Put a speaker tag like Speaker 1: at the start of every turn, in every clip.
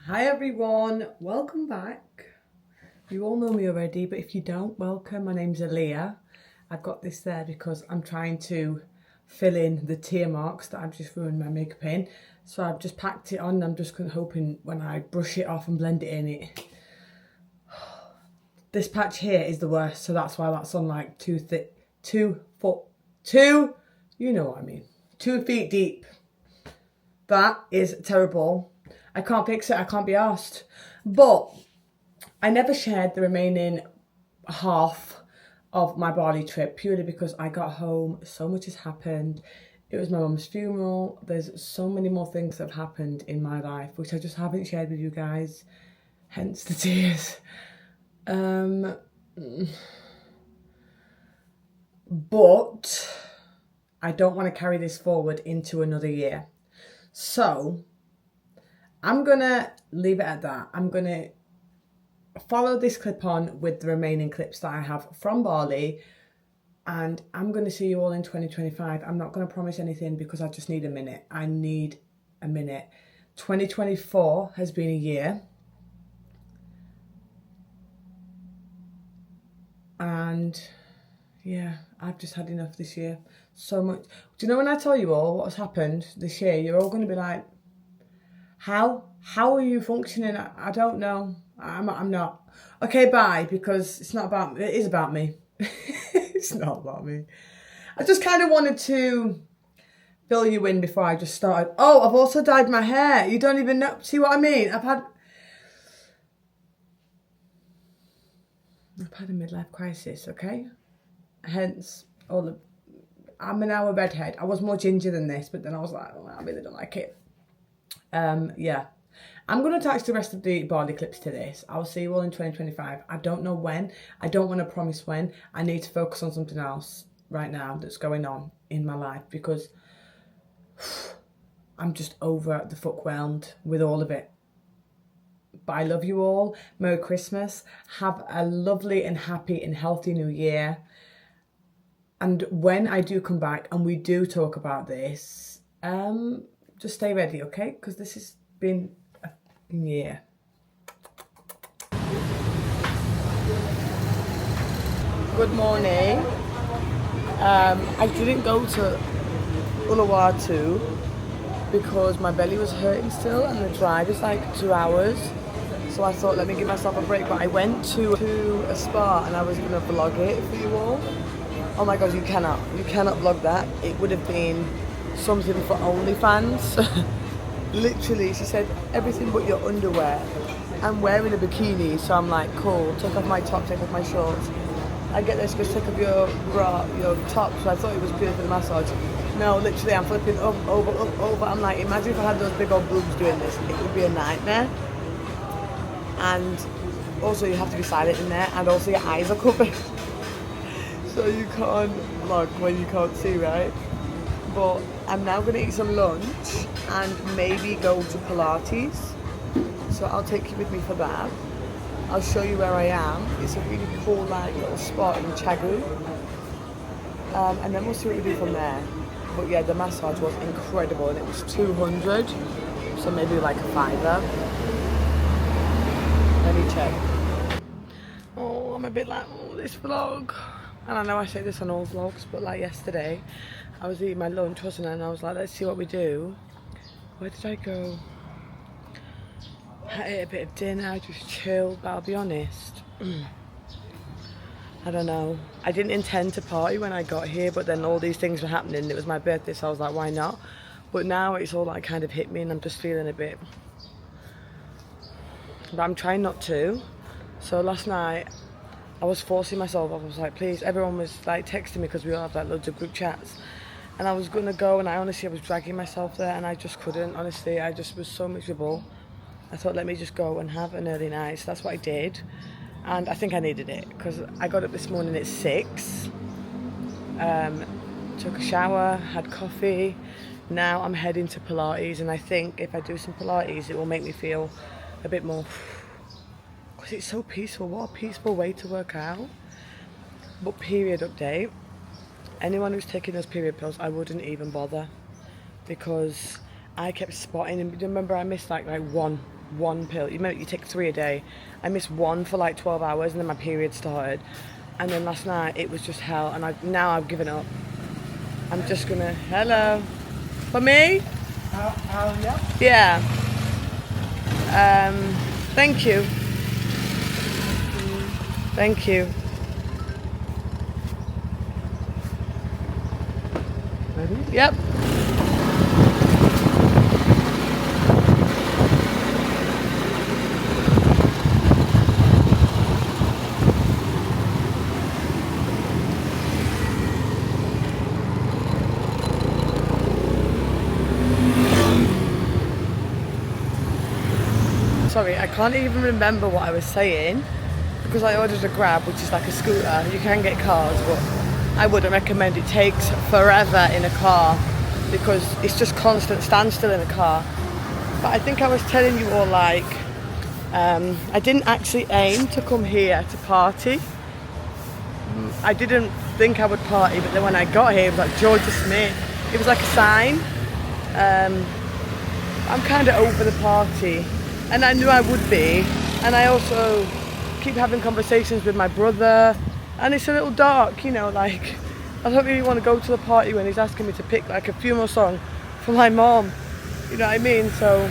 Speaker 1: Hi everyone, welcome back. You all know me already, but if you don't, welcome. My name's Aaliyah. I've got this there because I'm trying to fill in the tear marks that I've just ruined my makeup in. So I've just packed it on. I'm just hoping when I brush it off and blend it in, this patch here is the worst, so that's why that's on like 2 foot, you know what I mean, 2 feet deep. That is terrible. I can't fix it, I can't be arsed. But I never shared the remaining half of my Bali trip purely because I got home, so much has happened. It was my mum's funeral. There's so many more things that have happened in my life which I just haven't shared with you guys, hence the tears. But I don't want to carry this forward into another year. So I'm gonna leave it at that. I'm gonna follow this clip on with the remaining clips that I have from Bali, and I'm gonna see you all in 2025. I'm not gonna promise anything because I just need a minute. I need a minute. 2024 has been a year, and yeah, I've just had enough this year. So much. Do you know when I tell you all what's happened this year, you're all gonna be like, how are you functioning? I don't know. I'm not. Okay, bye, because it's not about me. It is about me. It's not about me. I just kind of wanted to fill you in before I just started. Oh, I've also dyed my hair. You don't even know. See what I mean? I've had a midlife crisis, okay? Hence all the... I'm now a redhead. I was more ginger than this, but then I was like, oh, I really don't like it. Yeah. I'm going to attach the rest of the Bali clips to this. I'll see you all in 2025. I don't know when. I don't want to promise when. I need to focus on something else right now that's going on in my life because I'm just over the fuck whelmed with all of it. But I love you all. Merry Christmas. Have a lovely and happy and healthy new year. And when I do come back and we do talk about this, just stay ready, okay? Because this has been a year. Good morning. I didn't go to Uluwatu because my belly was hurting still and the drive is like 2 hours. So I thought, let me give myself a break. But I went to a spa and I was going to vlog it for you all. Oh my God, you cannot vlog that. It would have been something for OnlyFans. Literally, she said everything but your underwear. I'm wearing a bikini, so I'm like, cool, take off my top, take off my shorts. I get this, go take off your bra, your top, so I thought it was good for the massage. No, literally, I'm flipping up, over. I'm like, imagine if I had those big old boobs doing this, it would be a nightmare. And also you have to be silent in there, and also your eyes are covered. So you can't vlog when you can't see, right? But I'm now going to eat some lunch and maybe go to Pilates. So I'll take you with me for that. I'll show you where I am. It's a really cool like little spot in Chagu. And then we'll see what we do from there. But yeah, the massage was incredible and it was 200. So maybe like a £5. Let me check. Oh, I'm a bit like, oh, this vlog. And I know I say this on all vlogs, but like yesterday, I was eating my lunch, wasn't I? And I was like, let's see what we do. Where did I go? I ate a bit of dinner, I just chilled, but I'll be honest, I don't know. I didn't intend to party when I got here, but then all these things were happening. It was my birthday, so I was like, why not? But now it's all like kind of hit me and I'm just feeling a bit, but I'm trying not to. So last night, I was forcing myself. I was like, please, everyone was like texting me because we all have like loads of group chats. And I was gonna go and I was dragging myself there and I just couldn't, honestly. I just was so miserable. I thought, let me just go and have an early night. So that's what I did. And I think I needed it because I got up this morning at 6. Took a shower, had coffee. Now I'm heading to Pilates and I think if I do some Pilates, it will make me feel a bit more, because it's so peaceful. What a peaceful way to work out. But period update. Anyone who's taking those period pills, I wouldn't even bother because I kept spotting, and remember I missed like one one pill. You take 3 a day. I missed one for like 12 hours and then my period started. And then last night it was just hell, and now I've given up. I'm just gonna, hello. For me? Yeah. Thank you. Thank you. Ready? Yep. Sorry, I can't even remember what I was saying because I ordered a Grab, which is like a scooter. You can get cars, but I wouldn't recommend. It takes forever in a car because it's just constant standstill in a car. But I think I was telling you all, like, I didn't actually aim to come here to party. I didn't think I would party, but then when I got here, it was like Georgia Smith. It was like a sign. I'm kind of over the party. And I knew I would be, and I also keep having conversations with my brother, and it's a little dark, you know, like, I don't really want to go to the party when he's asking me to pick like a funeral song for my mom, you know what I mean? So,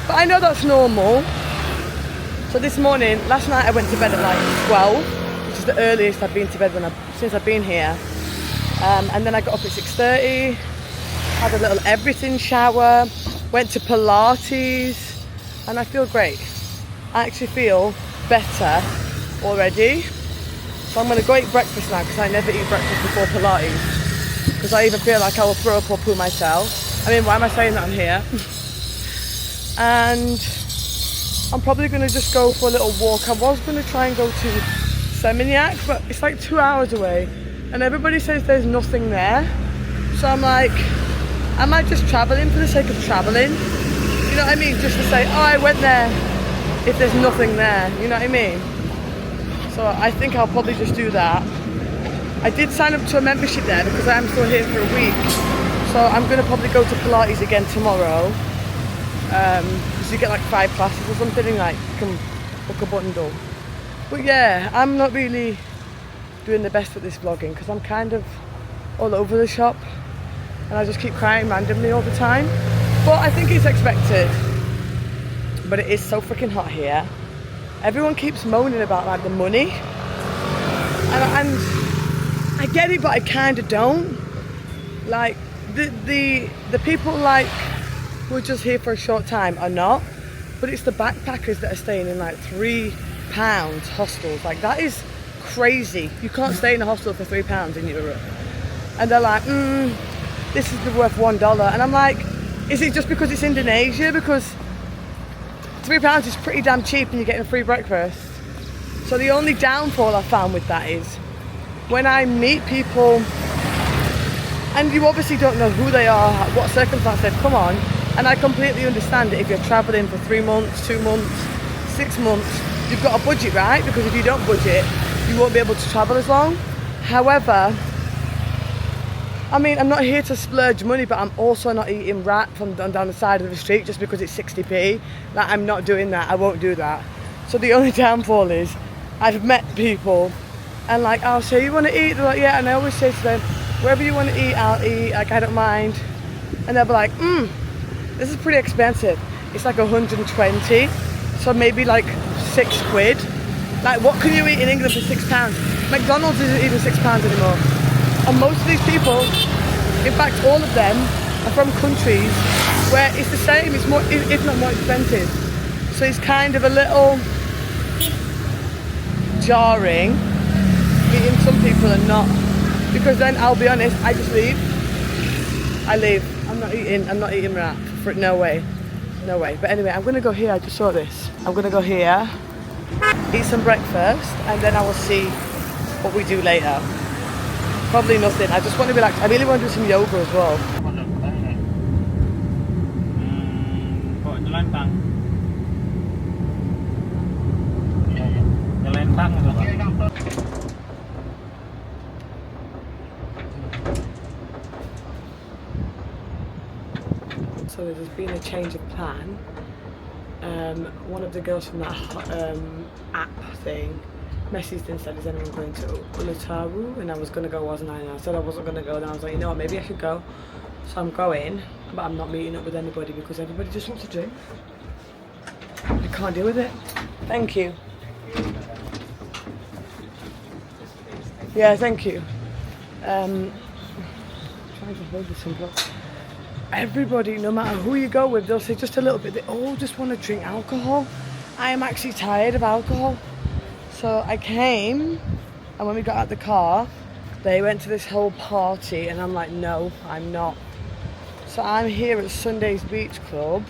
Speaker 1: but I know that's normal. So this morning, last night I went to bed at like 12, which is the earliest I've been to bed since I've been here, and then I got up at 6:30, had a little everything shower, went to Pilates, and I feel great. I actually feel better already. So I'm gonna go eat breakfast now because I never eat breakfast before Pilates. Because I even feel like I will throw up or poo myself. I mean, why am I saying that on here? And I'm probably gonna just go for a little walk. I was gonna try and go to Seminyak, but it's like 2 hours away. And everybody says there's nothing there. So I'm like, am I just traveling for the sake of traveling? You know what I mean? Just to say, oh, I went there if there's nothing there. You know what I mean? So I think I'll probably just do that. I did sign up to a membership there because I am still here for a week. So I'm going to probably go to Pilates again tomorrow. Because you get like 5 classes or something, and like you can book a bundle. But yeah, I'm not really doing the best with this vlogging because I'm kind of all over the shop. And I just keep crying randomly all the time. But I think it's expected. But it is so freaking hot here. Everyone keeps moaning about like the money. And I get it, but I kind of don't. Like the people like who are just here for a short time are not. But it's the backpackers that are staying in like £3 hostels. Like that is crazy. You can't stay in a hostel for £3 in Europe. And they're like, this is worth $1. And I'm like, is it just because it's Indonesia? Because £3 is pretty damn cheap and you're getting a free breakfast. So the only downfall I found with that is when I meet people, and you obviously don't know who they are, what circumstance they've come on, and I completely understand it if you're travelling for 3 months, 2 months, 6 months, you've got a budget, right? Because if you don't budget, you won't be able to travel as long. However, I mean, I'm not here to splurge money, but I'm also not eating rat from down the side of the street just because it's 60p. Like, I'm not doing that. I won't do that. So the only downfall is I've met people and like, I'll say, you want to eat? They're like, yeah. And I always say to them, wherever you want to eat, I'll eat. Like, I don't mind. And they'll be like, this is pretty expensive. It's like 120. So maybe like £6. Like, what can you eat in England for £6? McDonald's isn't even £6 anymore. And most of these people, in fact all of them, are from countries where it's the same, it's more, if not more expensive. So it's kind of a little jarring meeting some people and not, because then I'll be honest, I just leave. I leave. I'm not eating wrap. No way. No way. But anyway, I'm gonna go here. I just saw this. I'm gonna go here, eat some breakfast, and then I will see what we do later. Probably nothing. I just want to relax. I really want to do some yoga as well. So there's been a change of plan. one of the girls from that app thing messaged and said, is anyone going to Ulataru? And I was going to go, wasn't I? And I said I wasn't going to go. Then I was like, you know what, maybe I should go. So I'm going, but I'm not meeting up with anybody because everybody just wants to drink. I can't deal with it. Thank you. Yeah, thank you. Trying to hold this in block. Everybody, no matter who you go with, they'll say just a little bit. They all just want to drink alcohol. I am actually tired of alcohol. So I came, and when we got out the car, they went to this whole party, and I'm like, no, I'm not. So I'm here at Sunday's Beach Club,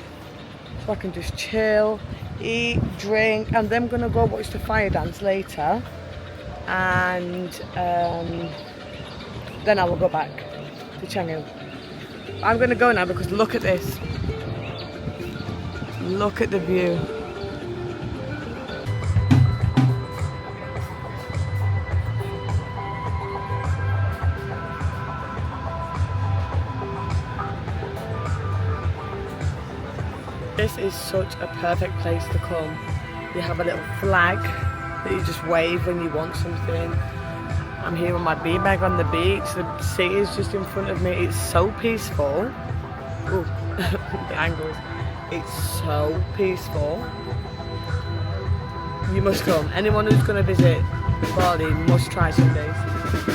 Speaker 1: so I can just chill, eat, drink, and then I'm gonna go watch the fire dance later, and then I will go back to Chang'an. I'm gonna go now because look at this. Look at the view. This is such a perfect place to come. You have a little flag that you just wave when you want something. I'm here with my beanbag on the beach. The sea is just in front of me. It's so peaceful. Ooh, the angles. It's so peaceful. You must come. Anyone who's going to visit Bali must try Sundays.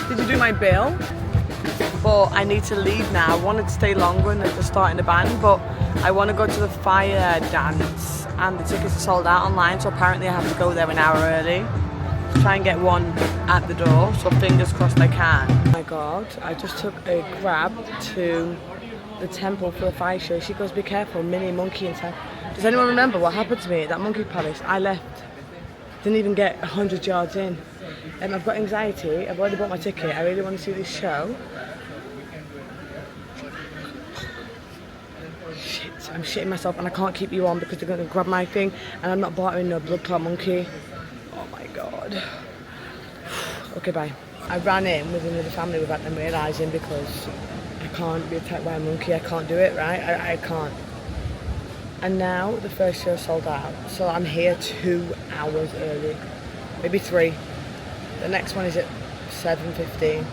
Speaker 1: Did you do my bill? But I need to leave now. I wanted to stay longer and they're starting the band, but I want to go to the fire dance and the tickets are sold out online, so apparently I have to go there an hour early to try and get one at the door, so fingers crossed I can. Oh my god, I just took a grab to the temple for the fire show. She goes, be careful, mini monkey inside. Does anyone remember what happened to me at that monkey palace? I left, didn't even get 100 yards in. I've got anxiety, I've already bought my ticket, I really want to see this show. Shit, I'm shitting myself and I can't keep you on because they're going to grab my thing and I'm not bartering no blood clot monkey. Oh my god. Okay, bye. I ran in with another family without them realising because I can't be attacked by a monkey. I can't do it, right? I can't. And now the first show sold out, so I'm here 2 hours early, maybe 3. The next one is at 7:15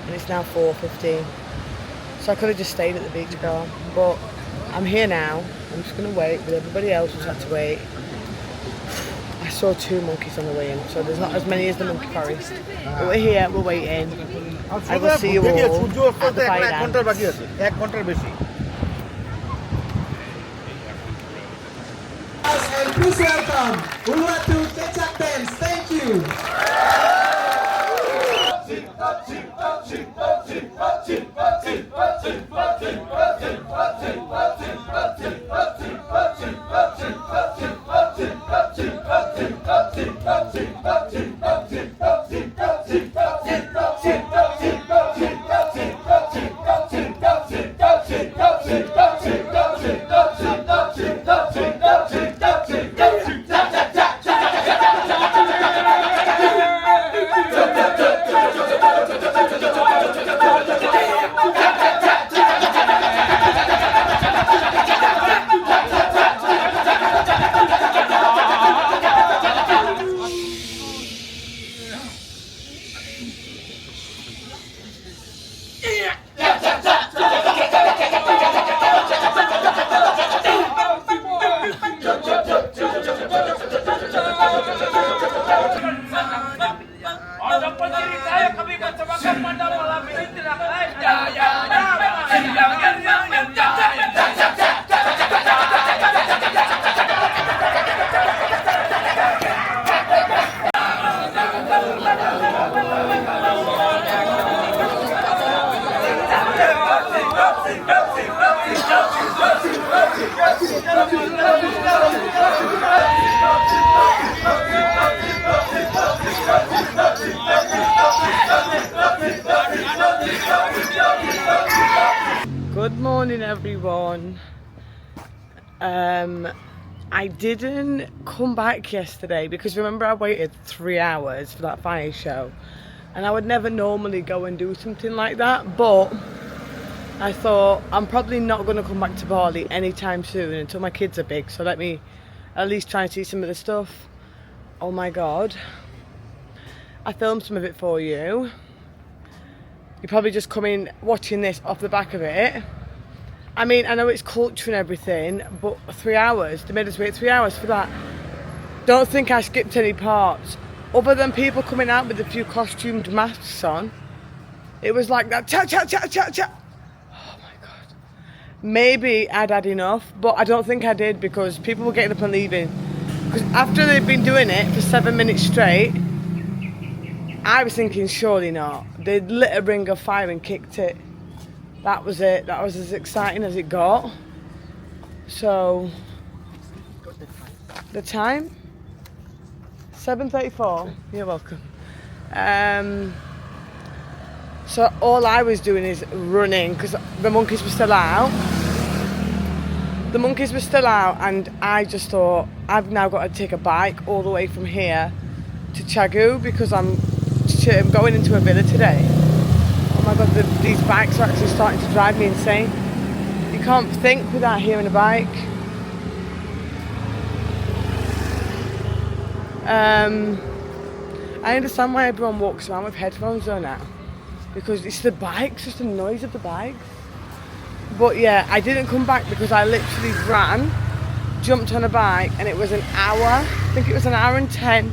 Speaker 1: and it's now 4:15. So I could have just stayed at the beach bar, but I'm here now. I'm just going to wait with everybody else who's had to wait. I saw 2 monkeys on the way in, so there's not as many as the monkey forest. But we're here, we're waiting. I will see you all at the fire dance.
Speaker 2: And please welcome Uluwatu Kecak Dance. Thank you.
Speaker 1: Good morning, everyone. I didn't come back yesterday because remember I waited 3 hours for that fire show, and I would never normally go and do something like that, but I thought I'm probably not going to come back to Bali anytime soon until my kids are big, so let me at least try and see some of the stuff. Oh my god. I filmed some of it for you. You're probably just coming watching this off the back of it. I mean, I know it's culture and everything, but 3 hours, they made us wait 3 hours for that. Don't think I skipped any parts. Other than people coming out with a few costumed masks on, it was like that, chat, chat, chat, chat, chat. Oh my god. Maybe I'd had enough, but I don't think I did because people were getting up and leaving. Because after they've been doing it for 7 minutes straight, I was thinking, surely not. They'd lit a ring of fire and kicked it. That was it. That was as exciting as it got. So, the time? 7:34. You're welcome. So all I was doing is running because the monkeys were still out. The monkeys were still out, and I just thought, I've now got to take a bike all the way from here to Chagu because I'm going into a villa today. Oh my god, these bikes are actually starting to drive me insane. You can't think without hearing a bike. I understand why everyone walks around with headphones on now, because it's the bikes, just the noise of the bikes. But yeah, I didn't come back because I literally ran, jumped on a bike, and it was an hour. I think it was an hour and 10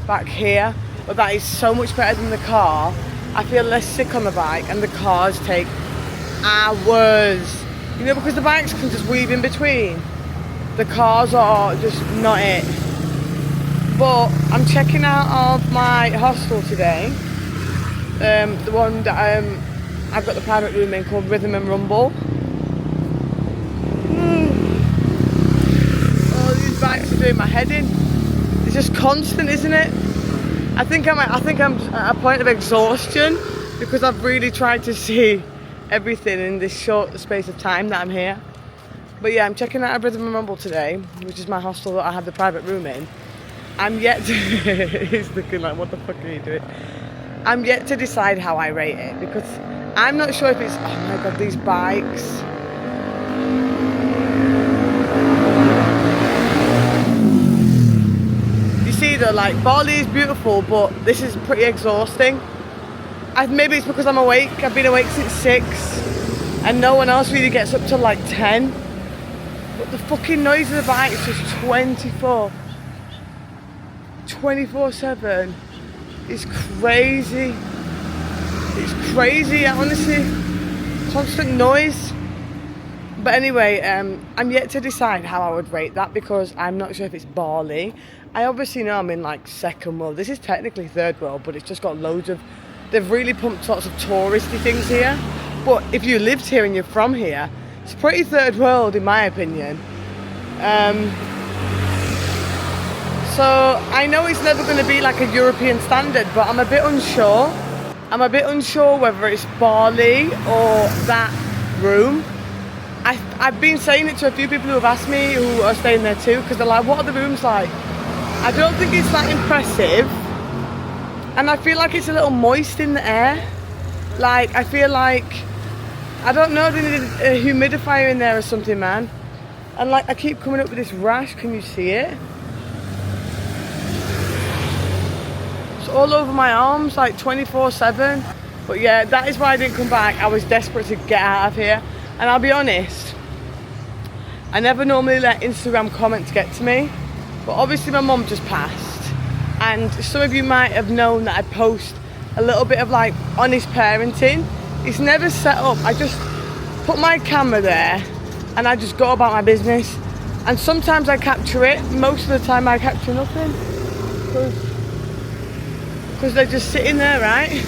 Speaker 1: back here. But that is so much better than the car. I feel less sick on the bike, and the cars take hours. You know, because the bikes can just weave in between. The cars are just not it. But I'm checking out of my hostel today. The one that I've got the private room in called Rhythm and Rumble. Oh, these bikes are doing my head in. It's just constant, isn't it? I think I'm at a point of exhaustion because I've really tried to see everything in this short space of time that I'm here. But yeah, I'm checking out a Rhythm and Rumble today, which is my hostel that I have the private room in. I'm yet to... He's looking like, what the fuck are you doing? I'm yet to decide how I rate it because I'm not sure if it's... Oh my god, these bikes. See though, like Bali is beautiful, but this is pretty exhausting. Maybe it's because I'm awake. I've been awake since 6 and no one else really gets up till like 10. But the fucking noise of the bike is just 24/7. It's crazy. It's crazy, honestly. Constant noise. But anyway, I'm yet to decide how I would rate that because I'm not sure if it's Bali. I obviously know I'm in like second world. This is technically third world, but it's just got loads of... They've really pumped sorts of touristy things here. But if you lived here and you're from here, it's pretty third world in my opinion. So I know it's never going to be like a European standard, but I'm a bit unsure. I'm a bit unsure whether it's Bali or that room. I've been saying it to a few people who have asked me who are staying there too, because they're like, what are the rooms like? I don't think it's that impressive, and I feel like it's a little moist in the air. Like, I feel like, I don't know, they need a humidifier in there or something, man. And like, I keep coming up with this rash, can you see it? It's all over my arms, like 24/7. But yeah, that is why I didn't come back. I was desperate to get out of here. And I'll be honest, I never normally let Instagram comments get to me, but obviously my mum just passed, and some of you might have known that I post a little bit of like honest parenting. It's never set up. I just put my camera there and I just go about my business, and sometimes I capture it. Most of the time I capture nothing because they're just sitting there, right?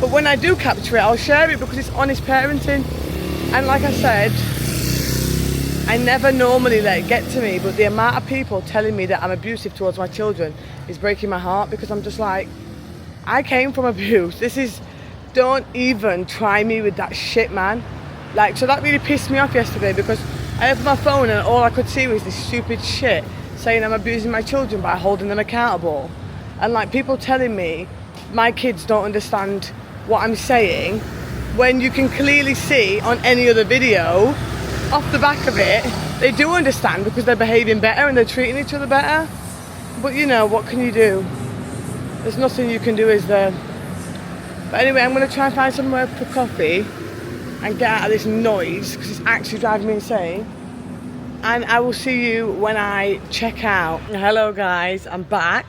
Speaker 1: But when I do capture it, I'll share it because it's honest parenting. And like I said, I never normally let it get to me, but the amount of people telling me that I'm abusive towards my children is breaking my heart, because I'm just like, I came from abuse. Don't even try me with that shit, man. Like, so that really pissed me off yesterday, because I opened my phone and all I could see was this stupid shit saying I'm abusing my children by holding them accountable. And like, people telling me my kids don't understand what I'm saying, when you can clearly see on any other video off the back of it, they do understand because they're behaving better and they're treating each other better. But you know, what can you do? There's nothing you can do, is there? But anyway, I'm going to try and find somewhere for coffee and get out of this noise because it's actually driving me insane. And I will see you when I check out. Hello guys, I'm back.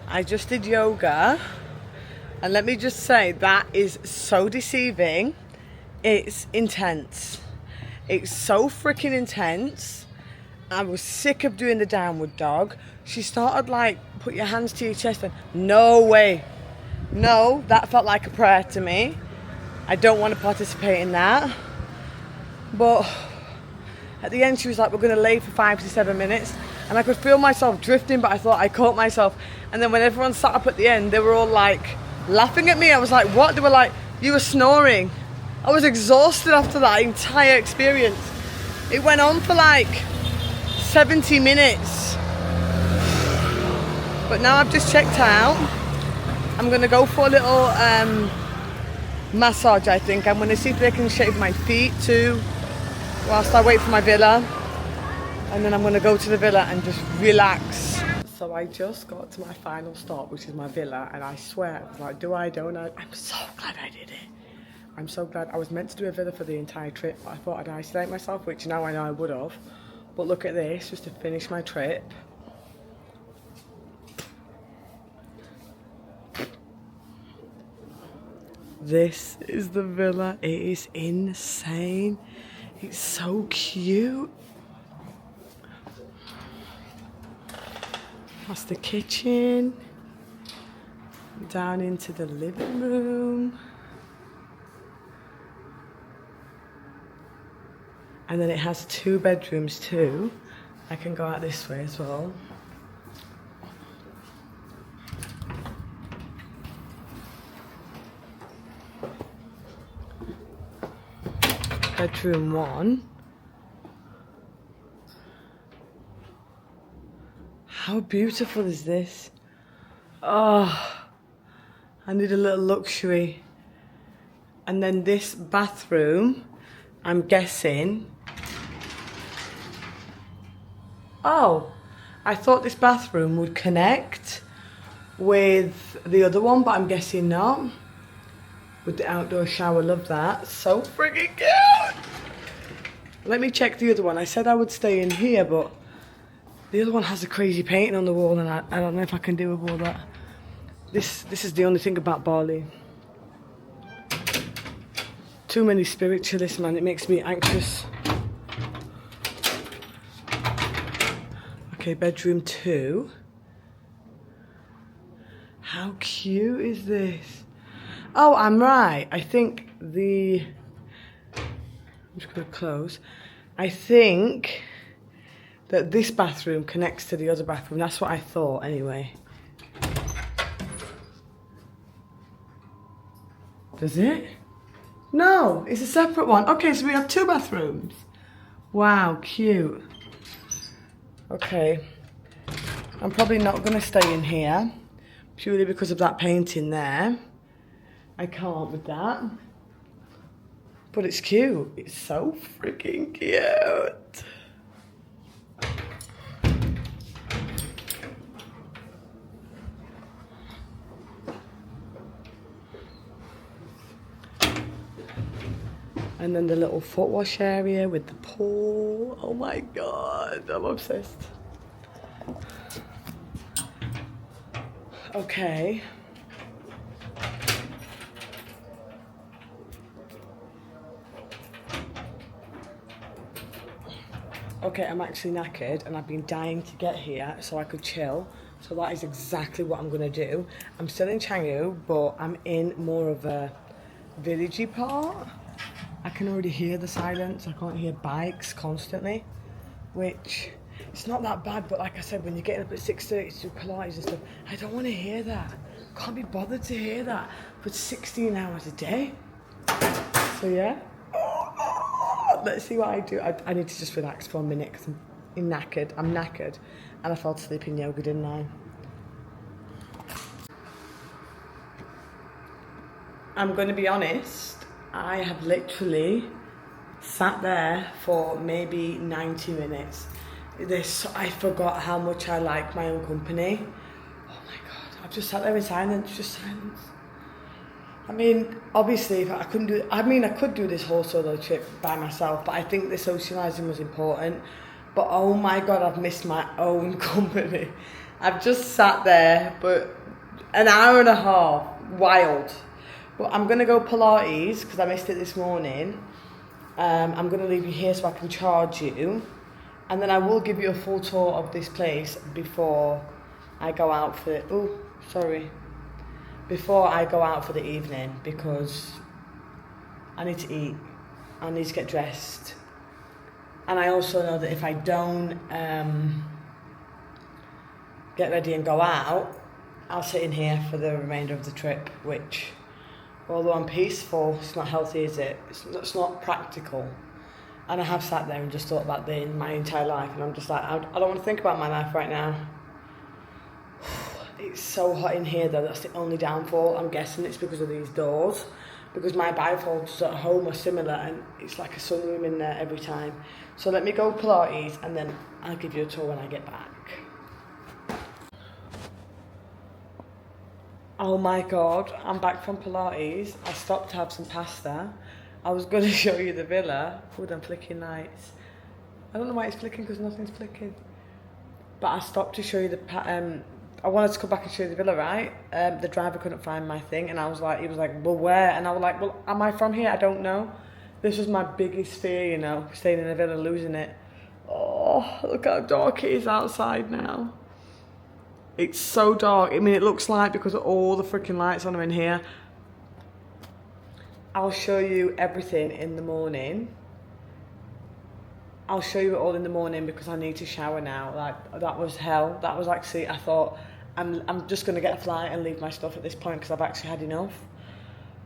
Speaker 1: I just did yoga. And let me just say, that is so deceiving. It's intense. It's so freaking intense. I was sick of doing the downward dog. She started like, put your hands to your chest and no way. No, that felt like a prayer to me. I don't want to participate in that. But at the end she was like, we're going to lay for 5 to 7 minutes. And I could feel myself drifting, but I thought I caught myself. And then when everyone sat up at the end, they were all like laughing at me. I was like, what? They were like, you were snoring. I was exhausted after that entire experience. It went on for like 70 minutes. But now I've just checked out. I'm gonna go for a little massage, I think. I'm gonna see if they can shave my feet too, whilst I wait for my villa. And then I'm gonna go to the villa and just relax. So I just got to my final stop, which is my villa, and I swear, I was like, do I, don't I? I'm so glad I did it. I'm so glad. I was meant to do a villa for the entire trip, but I thought I'd isolate myself, which now I know I would have. But look at this, just to finish my trip. This is the villa. It is insane. It's so cute. That's the kitchen. Down into the living room. And then it has 2 bedrooms too. I can go out this way as well. Bedroom 1. How beautiful is this? Oh, I need a little luxury. And then this bathroom, I'm guessing. Oh, I thought this bathroom would connect with the other one, but I'm guessing not. With the outdoor shower, love that. So freaking cute! Let me check the other one. I said I would stay in here, but the other one has a crazy painting on the wall, and I don't know if I can deal with all that. This is the only thing about Bali. Too many spiritualists, man. It makes me anxious. Okay, bedroom 2. How cute is this? Oh, I'm right. I think I'm just going to close. I think that this bathroom connects to the other bathroom. That's what I thought, anyway. Does it? No, it's a separate one. Okay, so we have 2 bathrooms. Wow, cute. Okay. I'm probably not going to stay in here, purely because of that painting there. I can't with that. But it's cute. It's so freaking cute. And then the little foot wash area with the pool. Oh my God, I'm obsessed. Okay. Okay, I'm actually knackered and I've been dying to get here so I could chill. So that is exactly what I'm gonna do. I'm still in Canggu, but I'm in more of a villagey part. I can already hear the silence. I can't hear bikes constantly, which it's not that bad, but like I said, when you're getting up at 6:30 to do Pilates and stuff, I don't want to hear that. Can't be bothered to hear that for 16 hours a day. So yeah. Let's see what I do. I need to just relax for a minute because I'm knackered. I'm knackered. And I fell asleep in yoga, didn't I? I'm going to be honest. I have literally sat there for maybe 90 minutes. I forgot how much I like my own company. Oh my God, I've just sat there in silence, just silence. I mean, obviously, if I couldn't do, I mean, I could do this whole solo trip by myself, but I think the socialising was important. But oh my God, I've missed my own company. I've just sat there, but an hour and a half, wild. But I'm gonna go Pilates because I missed it this morning. I'm gonna leave you here so I can charge you, and then I will give you a full tour of this place before I go out for before I go out for the evening, because I need to eat, I need to get dressed, and I also know that if I don't get ready and go out, I'll sit in here for the remainder of the trip, which, although I'm peaceful, it's not healthy, is it? It's not practical. And I have sat there and just thought about my entire life, and I'm just like, I don't want to think about my life right now. It's so hot in here though, that's the only downfall. I'm guessing it's because of these doors, because my bifolds at home are similar and it's like a sunroom in there every time. So let me go Pilates and then I'll give you a tour when I get back. Oh my God, I'm back from Pilates. I stopped to have some pasta. I was going to show you the villa. Oh, them flicking lights. I don't know why it's flicking, because nothing's flicking. But I stopped to show you I wanted to come back and show you the villa, right? The driver couldn't find my thing, and he was like, well, where? And I was like, well, am I from here? I don't know. This was my biggest fear, you know, staying in a villa, losing it. Oh, look how dark it is outside now. It's so dark. I mean, it looks like because of all the freaking lights on them in here. I'll show you everything in the morning. I'll show you it all in the morning because I need to shower now. Like, that was hell. That was actually, I thought, I'm just going to get a flight and leave my stuff at this point because I've actually had enough.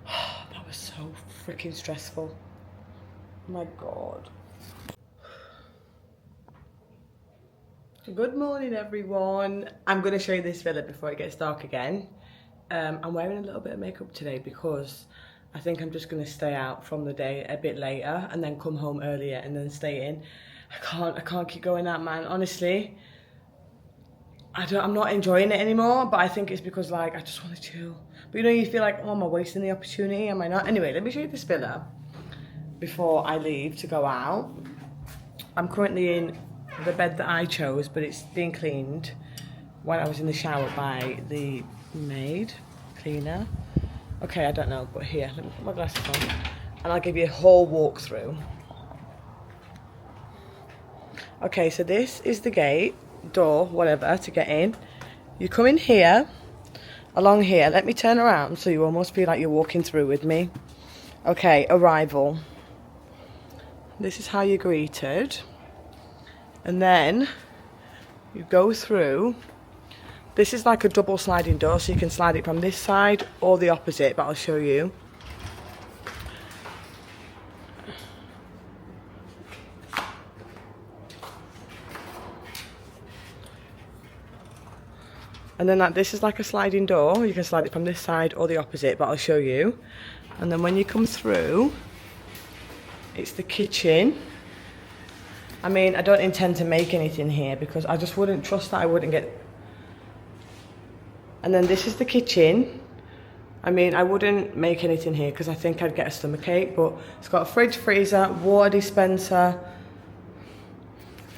Speaker 1: That was so freaking stressful. Oh my God. Good morning, everyone. I'm going to show you this villa before it gets dark again. I'm wearing a little bit of makeup today because I think I'm just going to stay out from the day a bit later and then come home earlier and then stay in. I can't keep going out, man. Honestly, I'm not enjoying it anymore, but I think it's because, like, I just want to chill. But you know, you feel like, oh, am I wasting the opportunity? Am I not? Anyway, let me show you this villa before I leave to go out. I'm currently in the bed that I chose, but it's being cleaned while I was in the shower by the maid cleaner. Okay, I don't know, but here, let me put my glasses on and I'll give you a whole walkthrough. Okay, so this is the gate, door, whatever, to get in. You come in here, along here. Let me turn around so you almost feel like you're walking through with me. Okay, arrival. This is how you're greeted. And then you go through. This is like a double sliding door, so you can slide it from this side or the opposite, but I'll show you. And then this is like a sliding door. You can slide it from this side or the opposite, but I'll show you. And then when you come through, it's the kitchen. I mean, I don't intend to make anything here because I just wouldn't trust that I wouldn't get... And then this is the kitchen. I mean, I wouldn't make anything here because I think I'd get a stomachache, but it's got a fridge, freezer, water dispenser.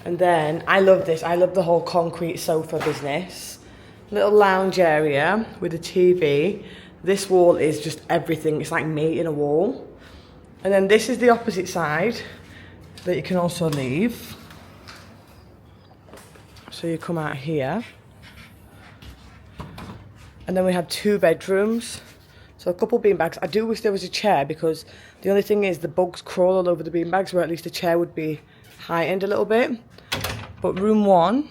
Speaker 1: And then, I love this. I love the whole concrete sofa business. Little lounge area with a TV. This wall is just everything. It's like me in a wall. And then this is the opposite side that you can also leave. So you come out here. And then we have 2 bedrooms. So a couple beanbags. I do wish there was a chair because the only thing is the bugs crawl all over the beanbags, where at least a chair would be heightened a little bit. But room 1.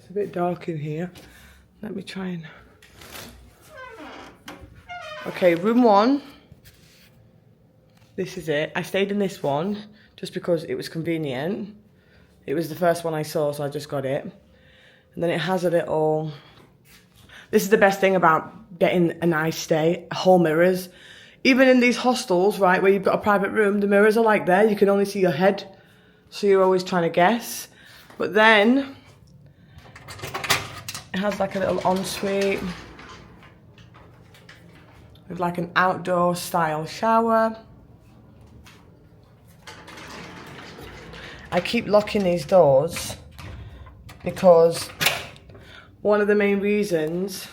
Speaker 1: It's a bit dark in here. Let me try and... Okay, room 1. This is it. I stayed in this one just because it was convenient. It was the first one I saw, so I just got it. And then it has a little... This is the best thing about getting a nice stay. Whole mirrors. even in these hostels, right, where you've got a private room, the mirrors are like there. You can only see your head. So you're always trying to guess. But then it has like a little ensuite with like an outdoor style shower. I keep locking these doors because one of the main reasons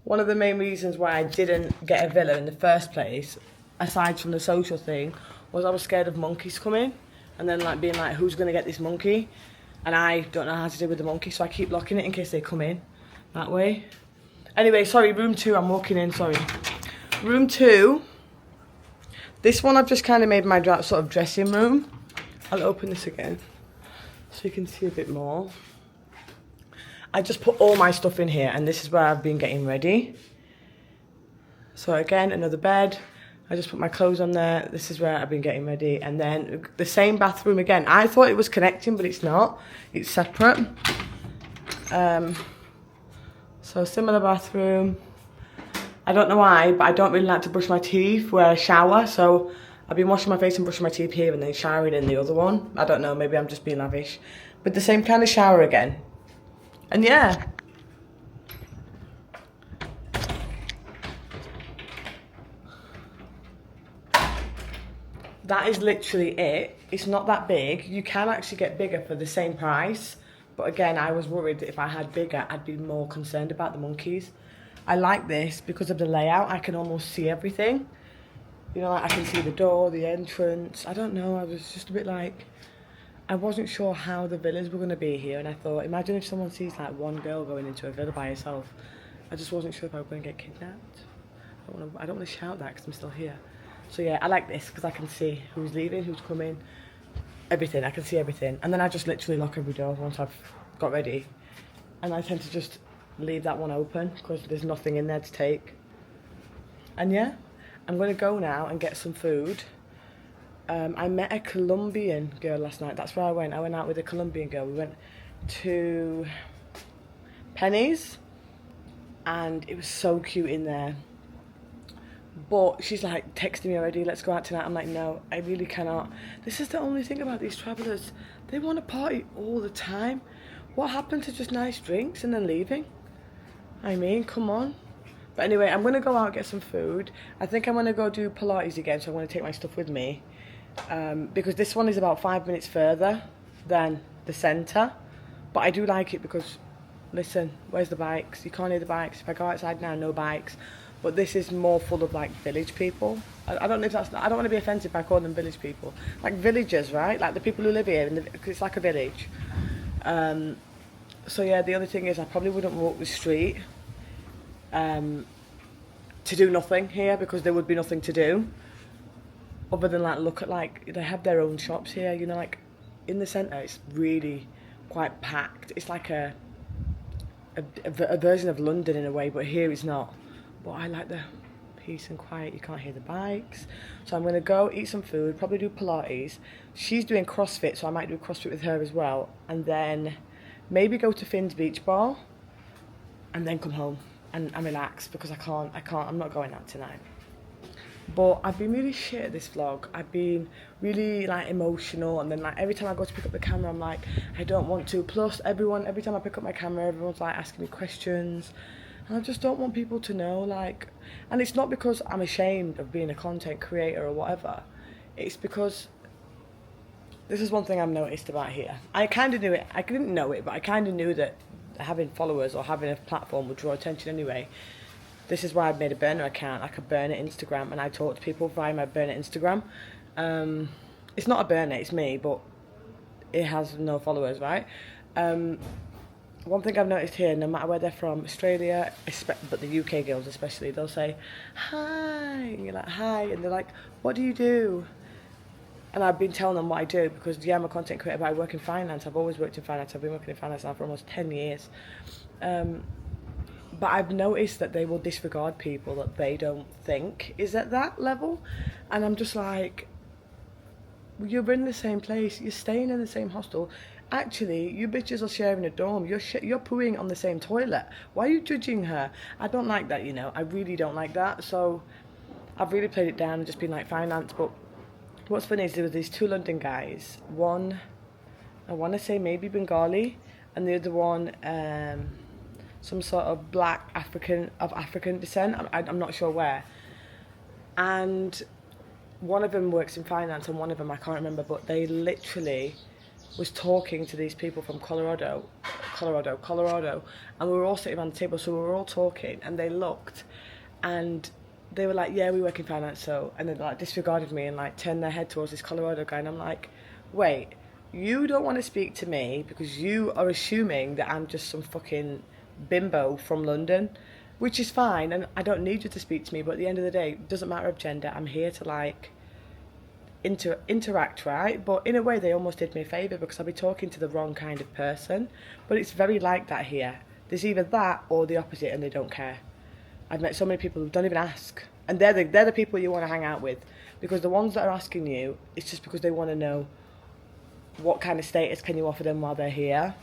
Speaker 1: why I didn't get a villa in the first place, aside from the social thing, was I was scared of monkeys coming and then like being like, who's gonna get this monkey? And I don't know how to deal with the monkey, so I keep locking it in case they come in that way. Anyway, sorry, room 2, I'm walking in, sorry. Room 2, this one I've just kind of made my sort of dressing room. I'll open this again so you can see a bit more. I just put all my stuff in here, and this is where I've been getting ready. So again, another bed. I just put my clothes on there. This is where I've been getting ready. And then the same bathroom again. I thought it was connecting, but it's not. It's separate. So similar bathroom. I don't know why, but I don't really like to brush my teeth where I shower. So I've been washing my face and brushing my teeth here and then showering in the other one. I don't know, maybe I'm just being lavish. But the same kind of shower again. And yeah. That is literally it. It's not that big. You can actually get bigger for the same price. But again, I was worried that if I had bigger, I'd be more concerned about the monkeys. I like this because of the layout. I can almost see everything. You know, like I can see the door, the entrance. I don't know, I was just a bit like, I wasn't sure how the villas were going to be here. And I thought, imagine if someone sees like one girl going into a villa by herself. I just wasn't sure if I was going to get kidnapped. I don't want to shout that because I'm still here. So yeah, I like this because I can see who's leaving, who's coming, everything. I can see everything. And then I just literally lock every door once I've got ready. And I tend to just leave that one open because there's nothing in there to take. And yeah, I'm going to go now and get some food. I met a Colombian girl last night. That's where I went. I went out with a Colombian girl. We went to Penny's and it was so cute in there. But she's like texting me already, let's go out tonight. I'm like, no, I really cannot. This is the only thing about these travellers. They want to party all the time. What happened to just nice drinks and then leaving? I mean, come on. But anyway, I'm going to go out and get some food. I think I'm going to go do Pilates again, so I'm going to take my stuff with me. Because this one is about 5 minutes further than the centre. But I do like it because, listen, where's the bikes? You can't hear the bikes. If I go outside now, no bikes. But this is more full of like village people. I don't know if that's, I don't want to be offensive by calling them village people. Like villagers, right? Like the people who live here, cause it's like a village. So yeah, the other thing is I probably wouldn't walk the street to do nothing here because there would be nothing to do. Other than like look at like, they have their own shops here, you know, like in the centre it's really quite packed. It's like a version of London in a way, but here it's not. But I like the peace and quiet. You can't hear the bikes. So I'm going to go eat some food, probably do Pilates. She's doing CrossFit, so I might do CrossFit with her as well. And then maybe go to Finn's Beach Bar and then come home and relax because I'm not going out tonight. But I've been really shit at this vlog. I've been really like emotional, and then like every time I go to pick up the camera I'm like, I don't want to. Plus every time I pick up my camera, everyone's like asking me questions. And I just don't want people to know, like, and it's not because I'm ashamed of being a content creator or whatever. It's because this is one thing I've noticed about here. I kind of knew it. I didn't know it, but I kind of knew that having followers or having a platform would draw attention anyway. This is why I've made a burner account, like a burner Instagram, and I talk to people via my burner Instagram. It's not a burner, it's me, but it has no followers, right? One thing I've noticed here, no matter where they're from, Australia, but the UK girls especially, they'll say, hi, and you're like, hi, and they're like, what do you do? And I've been telling them what I do because, yeah, I'm a content creator, but I work in finance. I've always worked in finance. I've been working in finance now for almost 10 years. But I've noticed that they will disregard people that they don't think is at that level. And I'm just like, you're in the same place, you're staying in the same hostel. Actually, you bitches are sharing a dorm. You're pooing on the same toilet. Why are you judging her? I don't like that, you know. I really don't like that. So I've really played it down and just been like finance. But what's funny is there were these 2 London guys. One, I want to say maybe Bengali, and the other one, some sort of black African descent. I'm not sure where. And one of them works in finance, and one of them I can't remember. But they literally was talking to these people from Colorado, and we were all sitting around the table, so we were all talking, and they looked, and they were like, yeah, we work in finance, so, and they like disregarded me and like turned their head towards this Colorado guy, and I'm like, wait, you don't want to speak to me because you are assuming that I'm just some fucking bimbo from London, which is fine, and I don't need you to speak to me, but at the end of the day, it doesn't matter of gender, I'm here to like interact, right? But in a way they almost did me a favour because I'll be talking to the wrong kind of person. But it's very like that here. There's either that or the opposite, and they don't care. I've met so many people who don't even ask, and they're the people you want to hang out with, because the ones that are asking you, it's just because they want to know what kind of status can you offer them while they're here.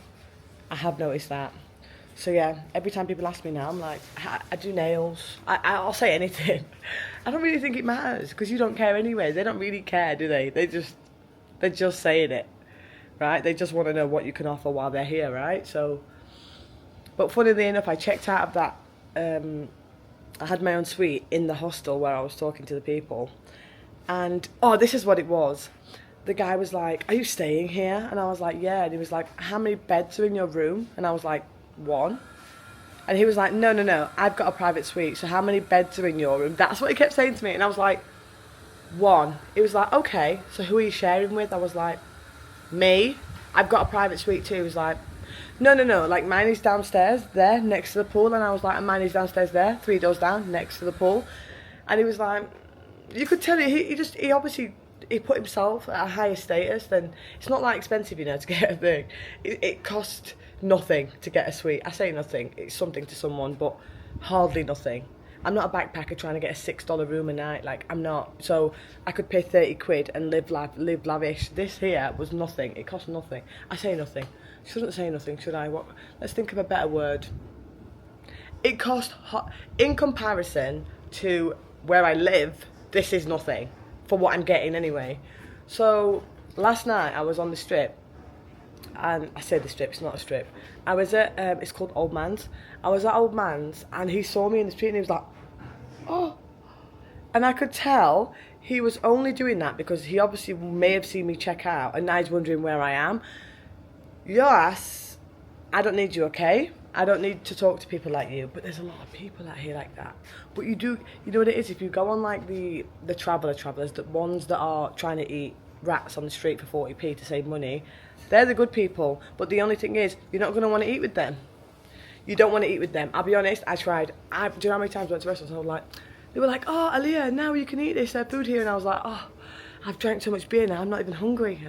Speaker 1: I have noticed that. So yeah, every time people ask me now, I'm like, I do nails. I'll say anything. I don't really think it matters because you don't care anyway. They don't really care, do they? They're just saying it, right? They just want to know what you can offer while they're here, right? So, but funnily enough, I checked out of that. I had my own suite in the hostel where I was talking to the people, and this is what it was. The guy was like, "Are you staying here?" And I was like, "Yeah." And he was like, "How many beds are in your room?" And I was like, 1. And he was like, no, I've got a private suite, so how many beds are in your room? That's what he kept saying to me, and I was like, 1. He was like, okay, so who are you sharing with? I was like, me, I've got a private suite too. He was like, no, like mine is downstairs there next to the pool. And I was like, and mine is downstairs there 3 doors down next to the pool. And he was like, you could tell he obviously put himself at a higher status. Than it's not that expensive, to get a thing. It cost nothing to get a suite. I say nothing, it's something to someone, but hardly nothing. I'm not a backpacker trying to get a $6 room a night, like I'm not. So I could pay 30 quid and live lavish. This here was nothing, it cost nothing. I say nothing, shouldn't say nothing, should I? Let's think of a better word. It cost, in comparison to where I live, this is nothing for what I'm getting anyway. So last night I was on the strip, and I say the strip, it's not a strip. I was at, it's called Old Man's. I was at Old Man's, and he saw me in the street, and he was like, oh. And I could tell he was only doing that because he obviously may have seen me check out, and now he's wondering where I am. Your ass, I don't need you, okay? I don't need to talk to people like you, but there's a lot of people out here like that. But you know what it is? If you go on like the travellers, the ones that are trying to eat rats on the street for 40p to save money, they're the good people. But the only thing is, you're not going to want to eat with them. You don't want to eat with them. I'll be honest, I tried. Do you know how many times I went to restaurants and I was like, they were like, oh, Aliyah, now you can eat this food here. And I was like, oh, I've drank so much beer now, I'm not even hungry.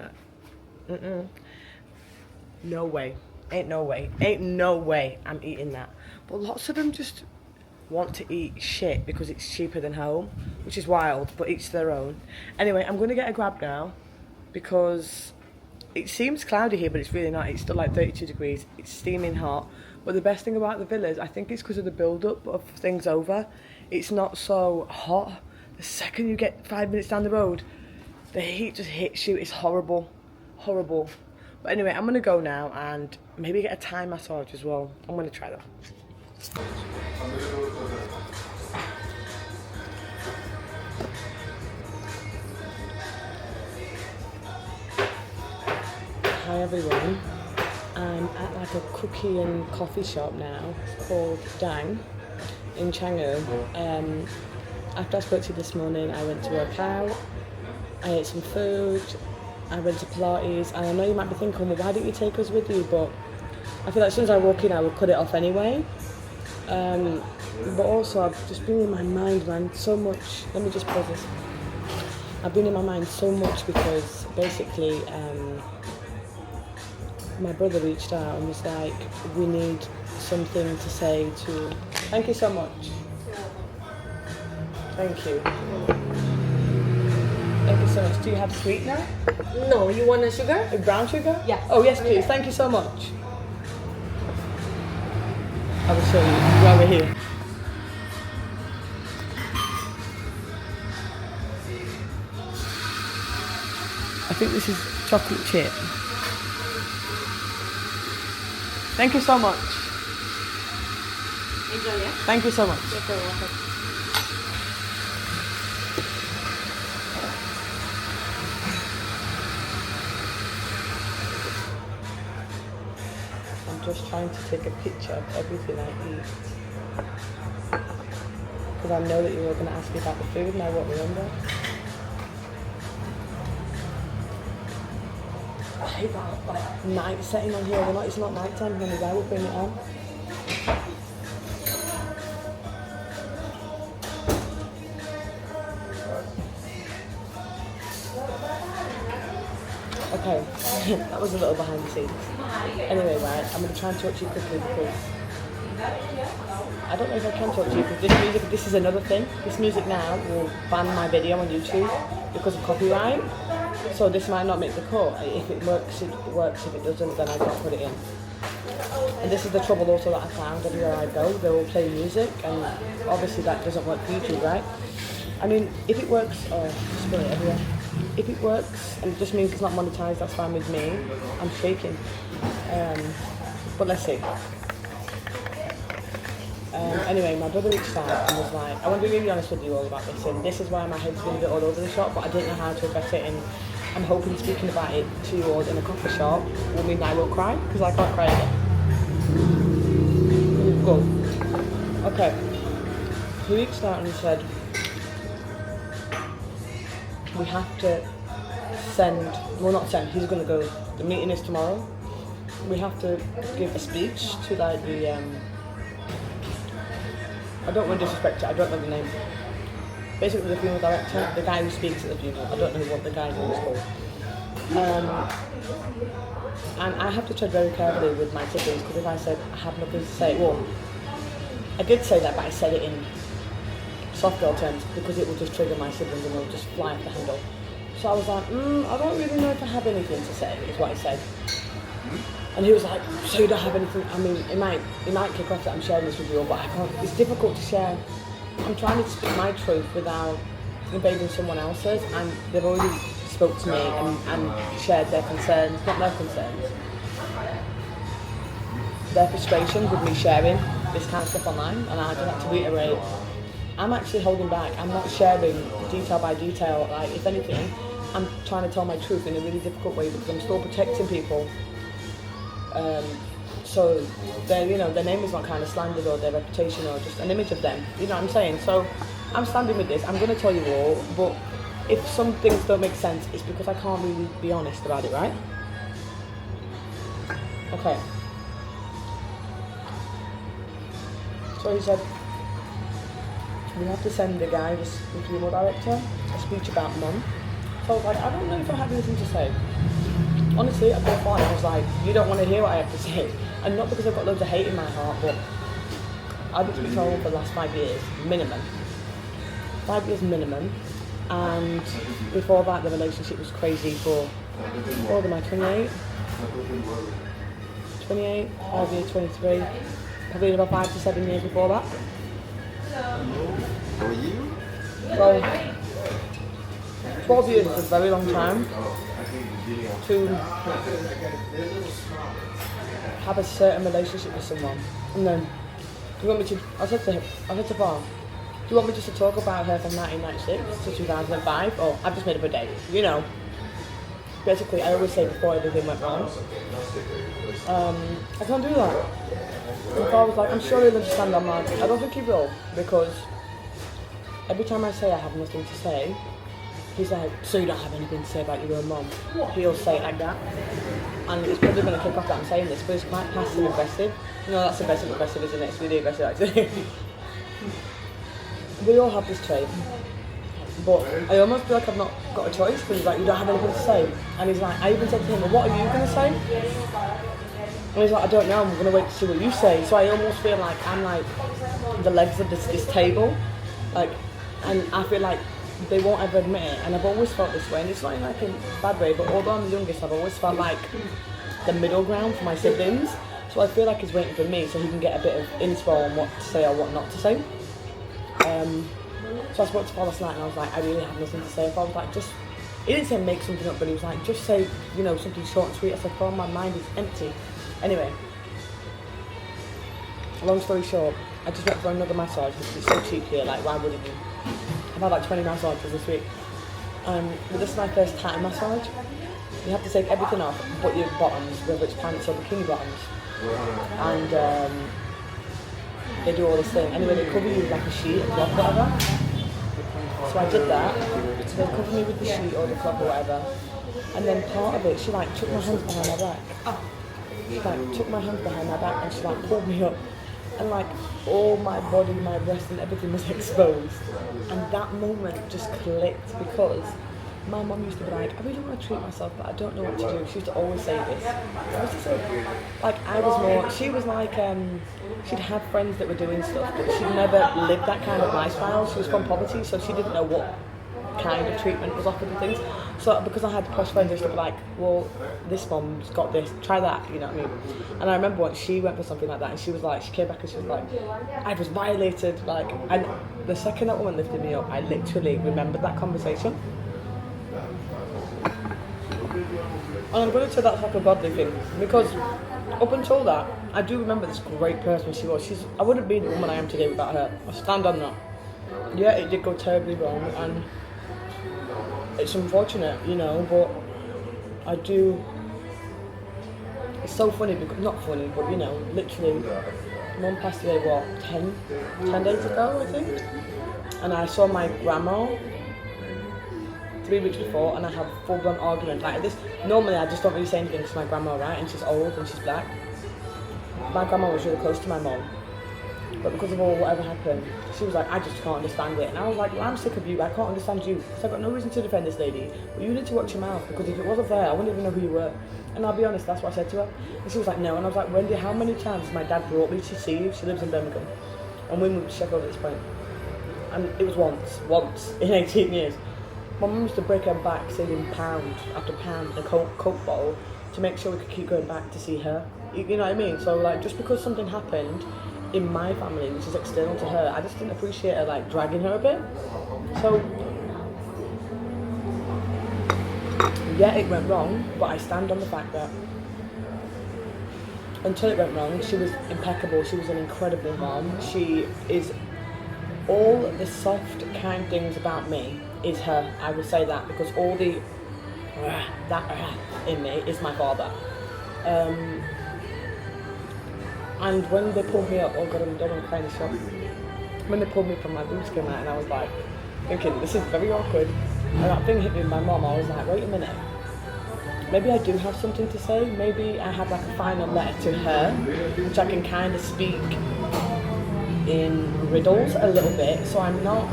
Speaker 1: No way. Ain't no way I'm eating that. But lots of them just want to eat shit because it's cheaper than home, which is wild, but each their own. Anyway, I'm going to get a grab now because it seems cloudy here, but it's really not. It's still like 32 degrees. It's steaming hot. But the best thing about the villas, I think it's because of the build-up of things over. It's not so hot. The second you get 5 minutes down the road, the heat just hits you. It's horrible. Horrible. But anyway, I'm going to go now and maybe get a Thai massage as well. I'm going to try that. Hi everyone. I'm at like a cookie and coffee shop now called Dang in Canggu. After I spoke to you this morning, I went to work out, I ate some food, I went to Pilates, and I know you might be thinking, well, why didn't you take us with you? But I feel like as soon as I walk in, I will cut it off anyway. But also, I've just been in my mind, man, so much. Let me just pause this. I've been in my mind so much because basically, my brother reached out and was like, we need something to say to... Thank you so much. Thank you. Thank you so much. Do you have sweetener?
Speaker 3: No, you want a sugar?
Speaker 1: A brown sugar?
Speaker 3: Yeah.
Speaker 1: Oh, yes, please. Thank you so much. I will show you while we're here. think this is chocolate chip. Thank you so much.
Speaker 3: Enjoy, yeah?
Speaker 1: Thank you so much.
Speaker 3: You're very welcome.
Speaker 1: I'm just trying to take a picture of everything I eat. Because I know that you were going to ask me about the food and I won't remember. I hate that like night setting on here. It's not night time when the guy will bring it on. Okay, that was a little behind the scenes. Anyway, right, I'm going to try and talk to you quickly because I don't know if I can talk to you because this is another thing. This music now will ban my video on YouTube because of copyright. So this might not make the cut. If it works, it works. If it doesn't, then I can't put it in. And this is the trouble also that I found everywhere I go. They will play music and obviously that doesn't work for YouTube, right? I mean, if it works, spill it everywhere. If it works and it just means it's not monetized, that's fine with me. I'm shaking. But let's see. Anyway, my brother reached out and was like, I want to be really honest with you all about this, and this is why my head's been a bit all over the shop, but I didn't know how to address it, and I'm hoping speaking about it to you all in a coffee shop will mean I will cry, because I can't cry again. Go. Okay. He reached out and he said, we have to send, well not send, he's going to go, the meeting is tomorrow, we have to give a speech to like the, I don't want to disrespect it, I don't know the name. Basically the funeral director, the guy who speaks at the funeral, I don't know what the guy's name is called. And I have to tread very carefully with my siblings because if I said I have nothing to say, well, I did say that but I said it in soft girl terms because it would just trigger my siblings and they'll just fly off the handle. So I was like, I don't really know if I have anything to say, is what I said. And he was like, so you don't have anything? I mean, it might kick off that I'm sharing this with you all, but I can't, it's difficult to share. I'm trying to speak my truth without invading someone else's, and they've already spoke to me and shared their concerns, not their concerns, their frustrations with me sharing this kind of stuff online, and I just have to reiterate, I'm actually holding back. I'm not sharing detail by detail. Like, if anything, I'm trying to tell my truth in a really difficult way because I'm still protecting people. So their name is not kind of slandered or their reputation or just an image of them. You know what I'm saying? So I'm standing with this. I'm going to tell you all, but if some things don't make sense, it's because I can't really be honest about it, right? Okay. So he said, we have to send the guy, the funeral director, a speech about Mum. So I was like, I don't know if I have anything to say. Honestly, I got fine. I was like, you don't want to hear what I have to say. And not because I've got loads of hate in my heart, but I've been speaking to her for the last 5 years, minimum. 5 years minimum. And before that, the relationship was crazy for, how old am I, 28? 28, 5 years, 23. Probably about 5 to 7 years before that. Well, 12 years is a very long time to have a certain relationship with someone. And then, do you want me to, I said to Paul, do you want me just to talk about her from 1996 to 2005? Or I've just made up a date, you know. Basically, I always say before everything went wrong. I can't do that. And Paul was like, I'm sure he'll understand. I'm like, I don't think he will, because every time I say I have nothing to say, he's like, so you don't have anything to say about your own mum? He'll say it like that. And it's probably going to kick off that I'm saying this, but it's quite passive aggressive. No, that's aggressive, isn't it? It's really aggressive, actually. We all have this trait. But I almost feel like I've not got a choice, because he's like, you don't have anything to say. And he's like, I even said to him, well, what are you going to say? And he's like, I don't know, I'm going to wait to see what you say. So I almost feel like I'm like the legs of this table. Like, and I feel like they won't ever admit it, and I've always felt this way, and it's not in like a bad way, but although I'm the youngest, I've always felt like the middle ground for my siblings, so I feel like he's waiting for me so he can get a bit of inspo on what to say or what not to say. So I spoke to Paul last night and I was like, I really have nothing to say. If I was like, just He didn't say make something up, but he was like, just say, you know, something short and sweet. I said, oh, my mind is empty. Anyway, long story short, I just went for another massage because it's so cheap here, like why wouldn't you? I've had like 20 massages this week. But this is my first Thai massage. You have to take everything off but your bottoms, whether it's pants or bikini bottoms. And they do all this thing. Anyway, they cover you with like a sheet, a cloth, whatever. So I did that. So they covered me with the sheet or the cloth or whatever. And then part of it, she like took my hands behind my back. She like took my hands behind my back and she like pulled me up. And like all my body, my breast and everything was exposed. And that moment just clicked because my mum used to be like, I really want to treat myself, but I don't know what to do. She used to always say this. I was just like I was more, she was like, she'd had friends that were doing stuff, but she'd never lived that kind of lifestyle. She was from poverty, so she didn't know what kind of treatment was offered and things. So because I had close friends, they used to be like, well, this mum's got this, try that, you know what I mean? And I remember once she went for something like that and she was like, she came back and she was like, I was violated, like, and the second that woman lifted me up, I literally remembered that conversation. And I'm going to say that's like a godly thing because up until that, I do remember this great person she was. I wouldn't be the woman I am today without her. I stand on that. Yeah, it did go terribly wrong and it's unfortunate, you know, but I do. It's so funny because, not funny, but you know, literally, Mum passed away, what, 10 days ago, I think? And I saw my grandma 3 weeks before and I had a full-blown argument like this. Normally I just don't really say anything to my grandma, right? And she's old and she's black. My grandma was really close to my mum, but because of all whatever happened, she was like, I just can't understand it. And I was like, well, I'm sick of you, I can't understand you. So I've got no reason to defend this lady, but you need to watch your mouth because if it wasn't there, I wouldn't even know who you were. And I'll be honest, that's what I said to her. And she was like, no. And I was like, Wendy, how many times has my dad brought me to see you? She lives in Birmingham. And we moved to Sheffield at this point. And it was once in 18 years. My mum used to break her back saving pound after pound in a Coke bottle to make sure we could keep going back to see her. You know what I mean? So like, just because something happened in my family, which is external to her, I just didn't appreciate her like dragging her a bit. So yeah, it went wrong, but I stand on the fact that until it went wrong, she was impeccable. She was an incredible mom. She is all the soft, kind things about me is her. I would say that because all the in me is my father. And when they pulled me up, oh god, I don't want to cry in the shop. When they pulled me from my boots came out and I was like, thinking, this is very awkward. And that thing hit me with my mom, I was like, wait a minute. Maybe I do have something to say. Maybe I have like a final letter to her, which I can kind of speak in riddles a little bit. So I'm not,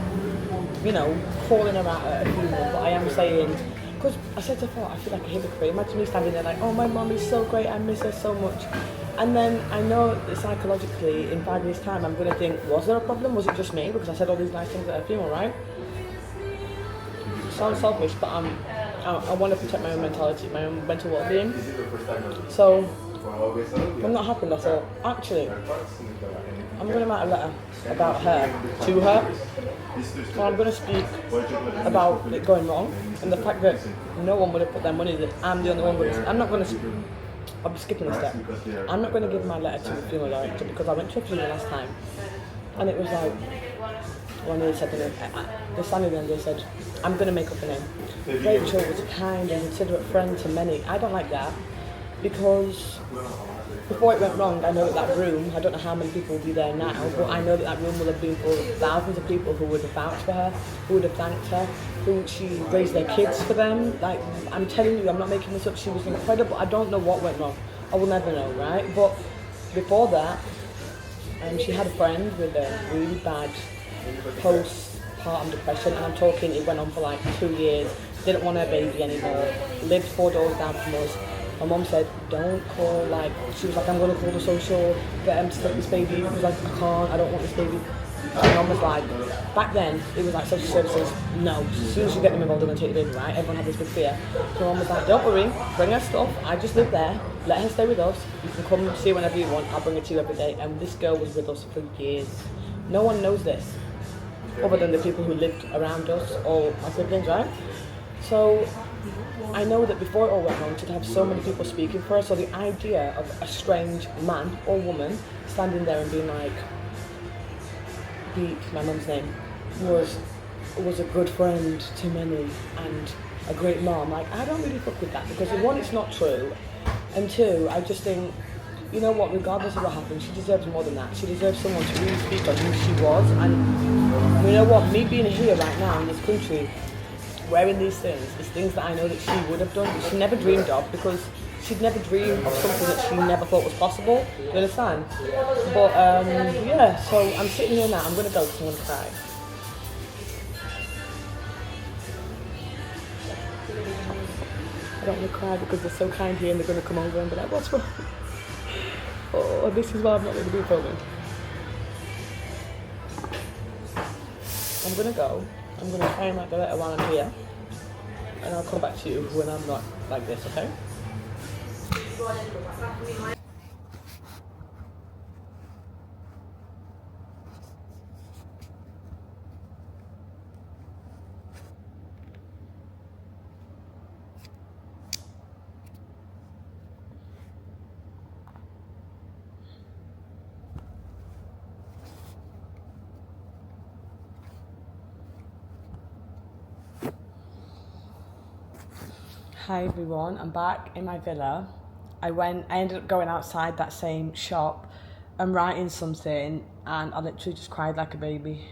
Speaker 1: you know, calling her out at a funeral, but I am saying, because I said to her, I feel like a hypocrite. Imagine me standing there like, oh, my mom is so great, I miss her so much. And then I know that psychologically, in 5 years' time, I'm going to think, was there a problem? Was it just me? Because I said all these nice things at a funeral, right? Sounds selfish, but I want to protect my own mentality, my own mental well-being. So when that happened, I thought, actually, I'm going to write a letter about her to her. So I'm going to speak about it going wrong and the fact that no one would have put their money that I'm the only one. I'm not going to. I'll be skipping a step. I'm not going to give my letter to the funeral director because I went to a funeral last time, and it was like when they said the standing and they said, I'm going to make up a name. Rachel was a kind and considerate friend to many. I don't like that because before it went wrong, I know that room, I don't know how many people will be there now, but I know that room will have been full of thousands of people who would have vouched for her, who would have thanked her, who she raised their kids for them. Like, I'm telling you, I'm not making this up, she was incredible. I don't know what went wrong. I will never know, right? But before that, she had a friend with a really bad postpartum depression, and I'm talking, it went on for like 2 years, didn't want her baby anymore, lived 4 doors down from us. My mum said, don't call, like, she was like, I'm going to call the social, get them to take this baby. She was like, I can't, I don't want this baby. So my mum was like, back then, it was like social services, no, as soon as you get them involved, they're going to take the baby, right? Everyone had this big fear. So my mum was like, don't worry, bring her stuff, I just live there, let her stay with us, you can come see her whenever you want, I'll bring her to you every day. And this girl was with us for years. No one knows this, other than the people who lived around us, or my siblings, right? So I know that before it all went wrong, she'd have so many people speaking for her, so the idea of a strange man or woman standing there and being like, Beat, my mum's name, was a good friend to many and a great mom. Like, I don't really fuck with that because one, it's not true, and two, I just think, you know what, regardless of what happens, she deserves more than that. She deserves someone to really speak on who she was, and you know what, me being here right now in this country, wearing these things, is things that I know that she would have done, that she never dreamed of, because she'd never dreamed of something that she never thought was possible, you understand? But yeah, so I'm sitting here now, I'm going to go because I'm going to cry. I don't want to cry because they're so kind here and they're going to come over and be like, what's wrong? Oh, this is why I'm not going to be filming. I'm going to go. I'm going to try and write the letter while I'm here. And I'll come back to you when I'm not like this, okay? Hi everyone, I'm back in my villa. I ended up going outside that same shop and writing something, and I literally just cried like a baby.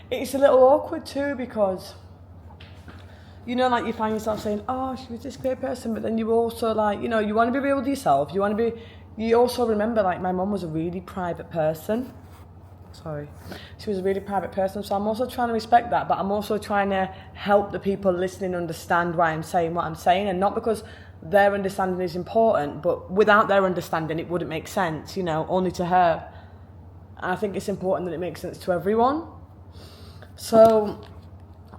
Speaker 1: It's a little awkward too because, you know, like you find yourself saying, oh, she was this great person, but then you also like, you know, you want to be real with yourself. You also remember like my mum was a really private person. Sorry. She was a really private person, so I'm also trying to respect that, but I'm also trying to help the people listening understand why I'm saying what I'm saying, and not because their understanding is important, but without their understanding it wouldn't make sense, you know, only to her. And I think it's important that it makes sense to everyone. So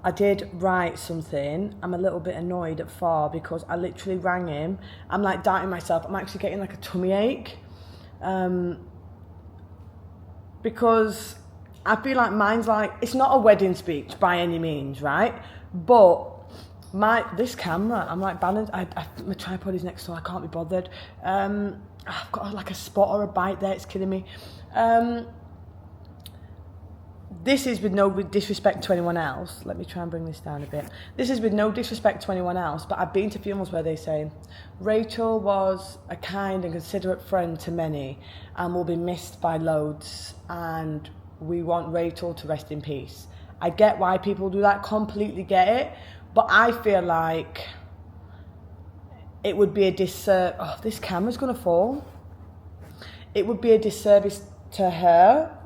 Speaker 1: I did write something. I'm a little bit annoyed at Far because I literally rang him. I'm like doubting myself. I'm actually getting like a tummy ache. Because I feel like mine's like, it's not a wedding speech by any means, right? But this camera, I'm like balanced, my tripod is next door, I can't be bothered. I've got like a spot or a bite there, it's killing me. This is with no disrespect to anyone else. Let me try and bring this down a bit. This is with no disrespect to anyone else, but I've been to funerals where they say, Rachel was a kind and considerate friend to many and will be missed by loads, and we want Rachel to rest in peace. I get why people do that, completely get it, but I feel like it would be a disservice. Oh, this camera's gonna fall. It would be a disservice to her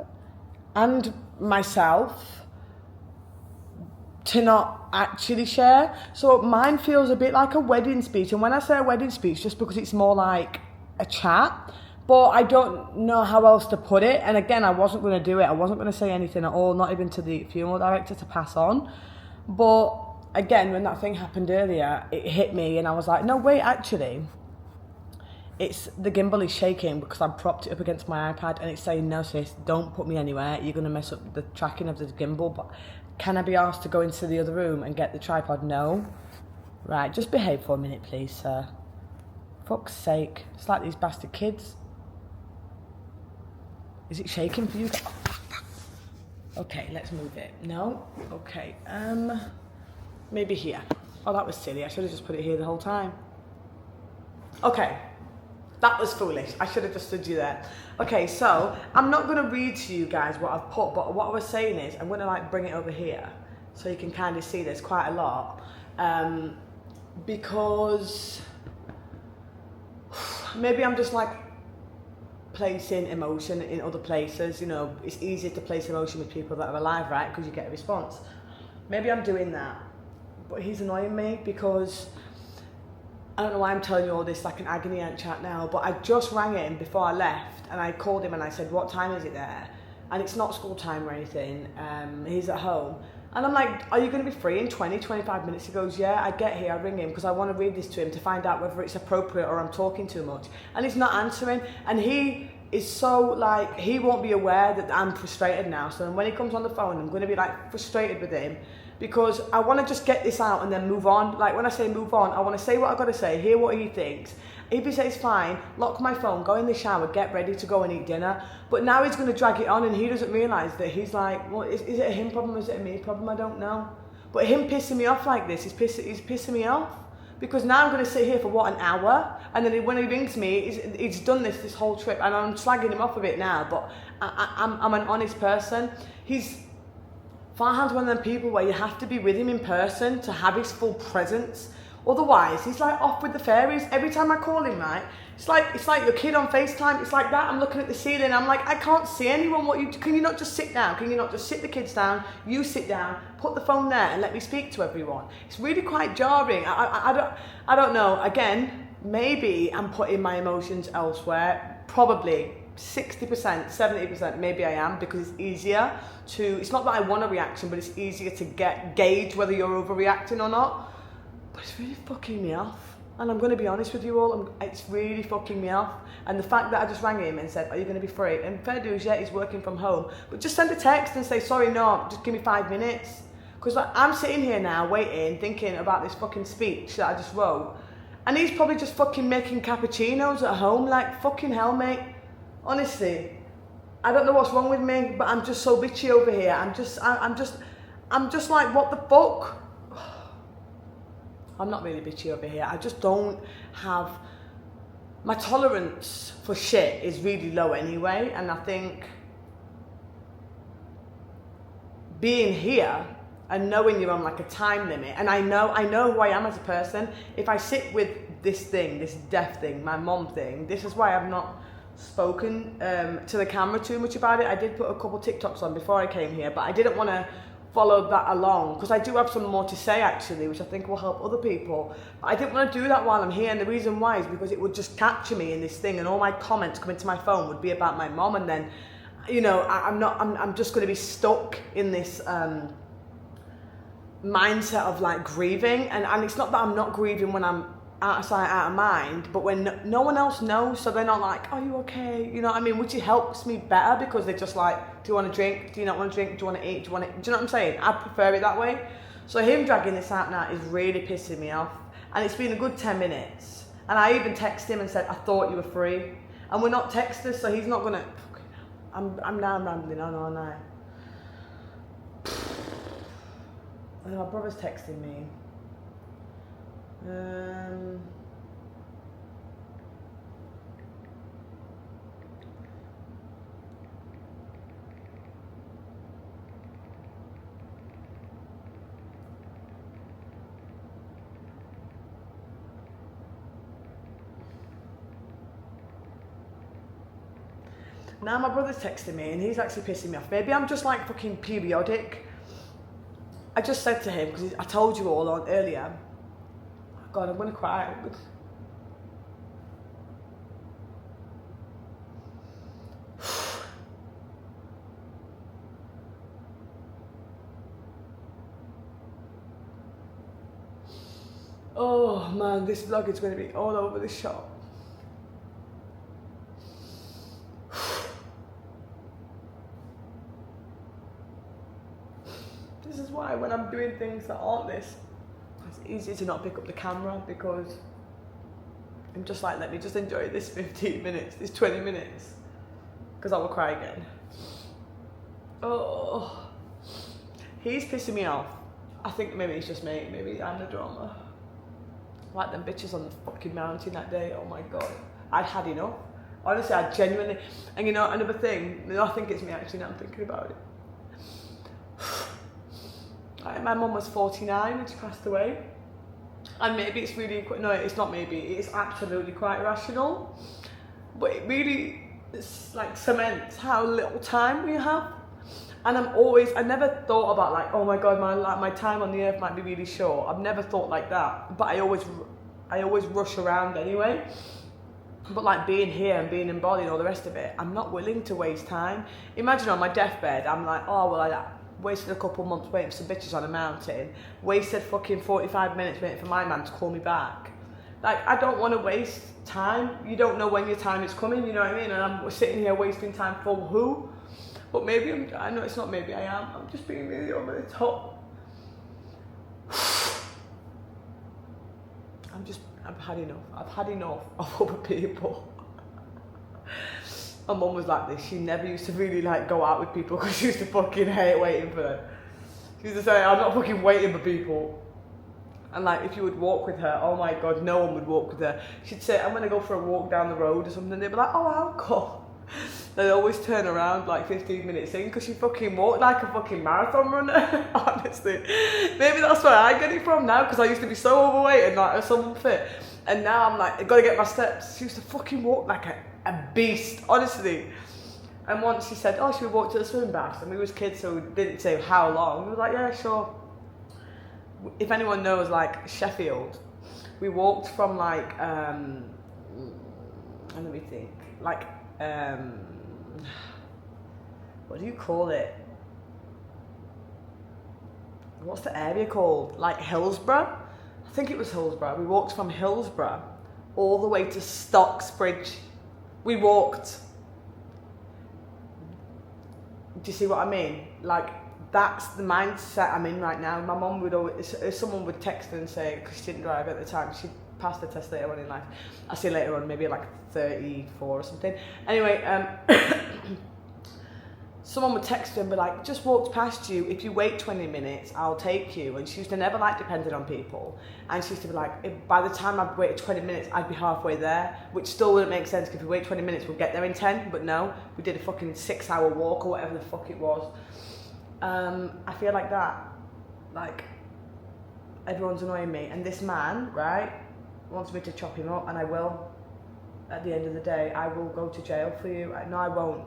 Speaker 1: and myself to not actually share. So mine feels a bit like a wedding speech, and when I say a wedding speech, just because it's more like a chat, but I don't know how else to put it. And again, I wasn't going to do it. I wasn't going to say anything at all, not even to the funeral director to pass on. But again, when that thing happened earlier, it hit me and I was like, no, wait, actually, it's the gimbal is shaking because I propped it up against my iPad and it's saying, no sis, don't put me anywhere, you're going to mess up the tracking of the gimbal. But can I be asked to go into the other room and get the tripod? No. Right, just behave for a minute please, sir. Fuck's sake, it's like these bastard kids. Is it shaking for you? Okay, let's move it. No? Okay, maybe here. Oh, that was silly, I should have just put it here the whole time. Okay. That was foolish. I should have just stood you there. Okay, so I'm not going to read to you guys what I've put, but what I was saying is I'm going to like bring it over here so you can kind of see there's quite a lot. Because maybe I'm just like placing emotion in other places. You know, it's easier to place emotion with people that are alive, right? Because you get a response. Maybe I'm doing that. But he's annoying me because I don't know why I'm telling you all this like an agony aunt chat now, but I just rang him before I left and I called him and I said, what time is it there? And it's not school time or anything, he's at home. And I'm like, are you going to be free in 20, 25 minutes? He goes, yeah, I get here, I ring him because I want to read this to him to find out whether it's appropriate or I'm talking too much. And he's not answering, and he is so like, he won't be aware that I'm frustrated now. So when he comes on the phone, I'm going to be like frustrated with him. because I want to just get this out and then move on. Like when I say move on, I want to say what I got to say, hear what he thinks. If he says fine, lock my phone, go in the shower, get ready to go and eat dinner. But now he's going to drag it on, and he doesn't realise that he's like, well, is it a him problem, is it a me problem? I don't know. But him pissing me off like this, he's pissing me off. Because now I'm going to sit here for what, an hour? And then when he rings me, he's done this whole trip, and I'm slagging him off a bit now, but I'm an honest person. Farhan's one of them people where you have to be with him in person to have his full presence. Otherwise, he's like off with the fairies. Every time I call him, right, it's like your kid on FaceTime. It's like that. I'm looking at the ceiling. I'm like, I can't see anyone. Can you not just sit down? Can you not just sit the kids down? You sit down, put the phone there, and let me speak to everyone. It's really quite jarring. I don't know. Again, maybe I'm putting my emotions elsewhere. Probably 60%, 70%, maybe I am, because it's easier to. It's not that I want a reaction, but it's easier to gauge whether you're overreacting or not. But it's really fucking me off. And I'm going to be honest with you all, it's really fucking me off. And the fact that I just rang him and said, are you going to be free? And fair dues, yeah, he's working from home. But just send a text and say, sorry, no, just give me 5 minutes. Because like, I'm sitting here now waiting, thinking about this fucking speech that I just wrote. And he's probably just fucking making cappuccinos at home. Like, fucking hell, mate. Honestly, I don't know what's wrong with me, but I'm just so bitchy over here. I'm just like, what the fuck? I'm not really bitchy over here. I just don't have, my tolerance for shit is really low anyway. And I think being here and knowing you're on like a time limit, and I know who I am as a person. If I sit with this thing, this deaf thing, my mom thing, this is why I've not spoken to the camera too much about it. I did put a couple TikToks on before I came here, but I didn't want to follow that along because I do have some more to say actually, which I think will help other people. But I didn't want to do that while I'm here, and the reason why is because it would just capture me in this thing, and all my comments coming to my phone would be about my mom, and then, you know, I'm just going to be stuck in this mindset of like grieving, and it's not that I'm not grieving when I'm out of sight, out of mind, but when no one else knows, so they're not like, are you okay? You know what I mean? Which it helps me better because they're just like, do you want to drink? Do you not want to drink? Do you want to eat? Do you want to? Do you know what I'm saying? I prefer it that way. So him dragging this out now is really pissing me off, and it's been a good 10 minutes. And I even texted him and said, I thought you were free, and we're not texters, so he's not gonna. I'm now rambling on, aren't I? And my brother's texting me. Now my brother's texting me and he's actually pissing me off. Maybe I'm just like fucking periodic. I just said to him, because I told you all on earlier, God, I'm gonna cry. Oh man, this vlog is gonna be all over the shop. This is why when I'm doing things that aren't this, it's easy to not pick up the camera because I'm just like, let me just enjoy this 15 minutes, this 20 minutes, because I will cry again. Oh, he's pissing me off. I think maybe it's just me, maybe I'm the drama. Like them bitches on the fucking mountain that day, oh my God. I'd had enough. Honestly, I genuinely, and you know, another thing, I think it's me actually now I'm thinking about it. My mum was 49 when she passed away, and maybe it's really, no, it's not maybe, it's absolutely quite rational, but it really like cements how little time we have. And I never thought about like, oh my God, my time on the earth might be really short. I've never thought like that, but I always rush around anyway. But like being here and being in Bali and all the rest of it, I'm not willing to waste time. Imagine on my deathbed, I'm like, oh well, I wasted a couple of months waiting for some bitches on a mountain, wasted fucking 45 minutes waiting for my man to call me back. Like, I don't want to waste time. You don't know when your time is coming, you know what I mean? And I'm sitting here wasting time for who? But maybe I know it's not maybe I am. I'm just being really over the top. I've had enough. I've had enough of other people. My mum was like this. She never used to really like go out with people because she used to fucking hate waiting for them. She used to say, I'm not fucking waiting for people. And like, if you would walk with her, oh my God, no one would walk with her. She'd say, I'm gonna go for a walk down the road or something. They'd be like, oh, how come? They'd always turn around like 15 minutes in because she fucking walked like a fucking marathon runner. Honestly. Maybe that's where I get it from now, because I used to be so overweight and like so unfit. And now I'm like, I've got to get my steps. She used to fucking walk like a beast, honestly. And once she said, oh, should we walk to the swimming baths? And we was kids, so we didn't say how long. We were like, yeah, sure. If anyone knows like Sheffield, we walked from like, let me think, like, what do you call it? What's the area called? Like Hillsborough? I think it was Hillsborough. We walked from Hillsborough all the way to Stocksbridge. We walked. Do you see what I mean? Like, that's the mindset I'm in right now. My mum would always, if someone would text her and say, because she didn't drive at the time, she passed the test later on in life. I'll see later on, maybe like 34 or something. Anyway, someone would text her and be like, just walked past you. If you wait 20 minutes, I'll take you. And she used to never like depended on people. And she used to be like, if by the time I'd waited 20 minutes, I'd be halfway there, which still wouldn't make sense, because if we wait 20 minutes, we'll get there in 10. But no, we did a fucking 6-hour walk or whatever the fuck it was. I feel like that. Like, everyone's annoying me. And this man, right, wants me to chop him up, and I will. At the end of the day, I will go to jail for you. No, I won't.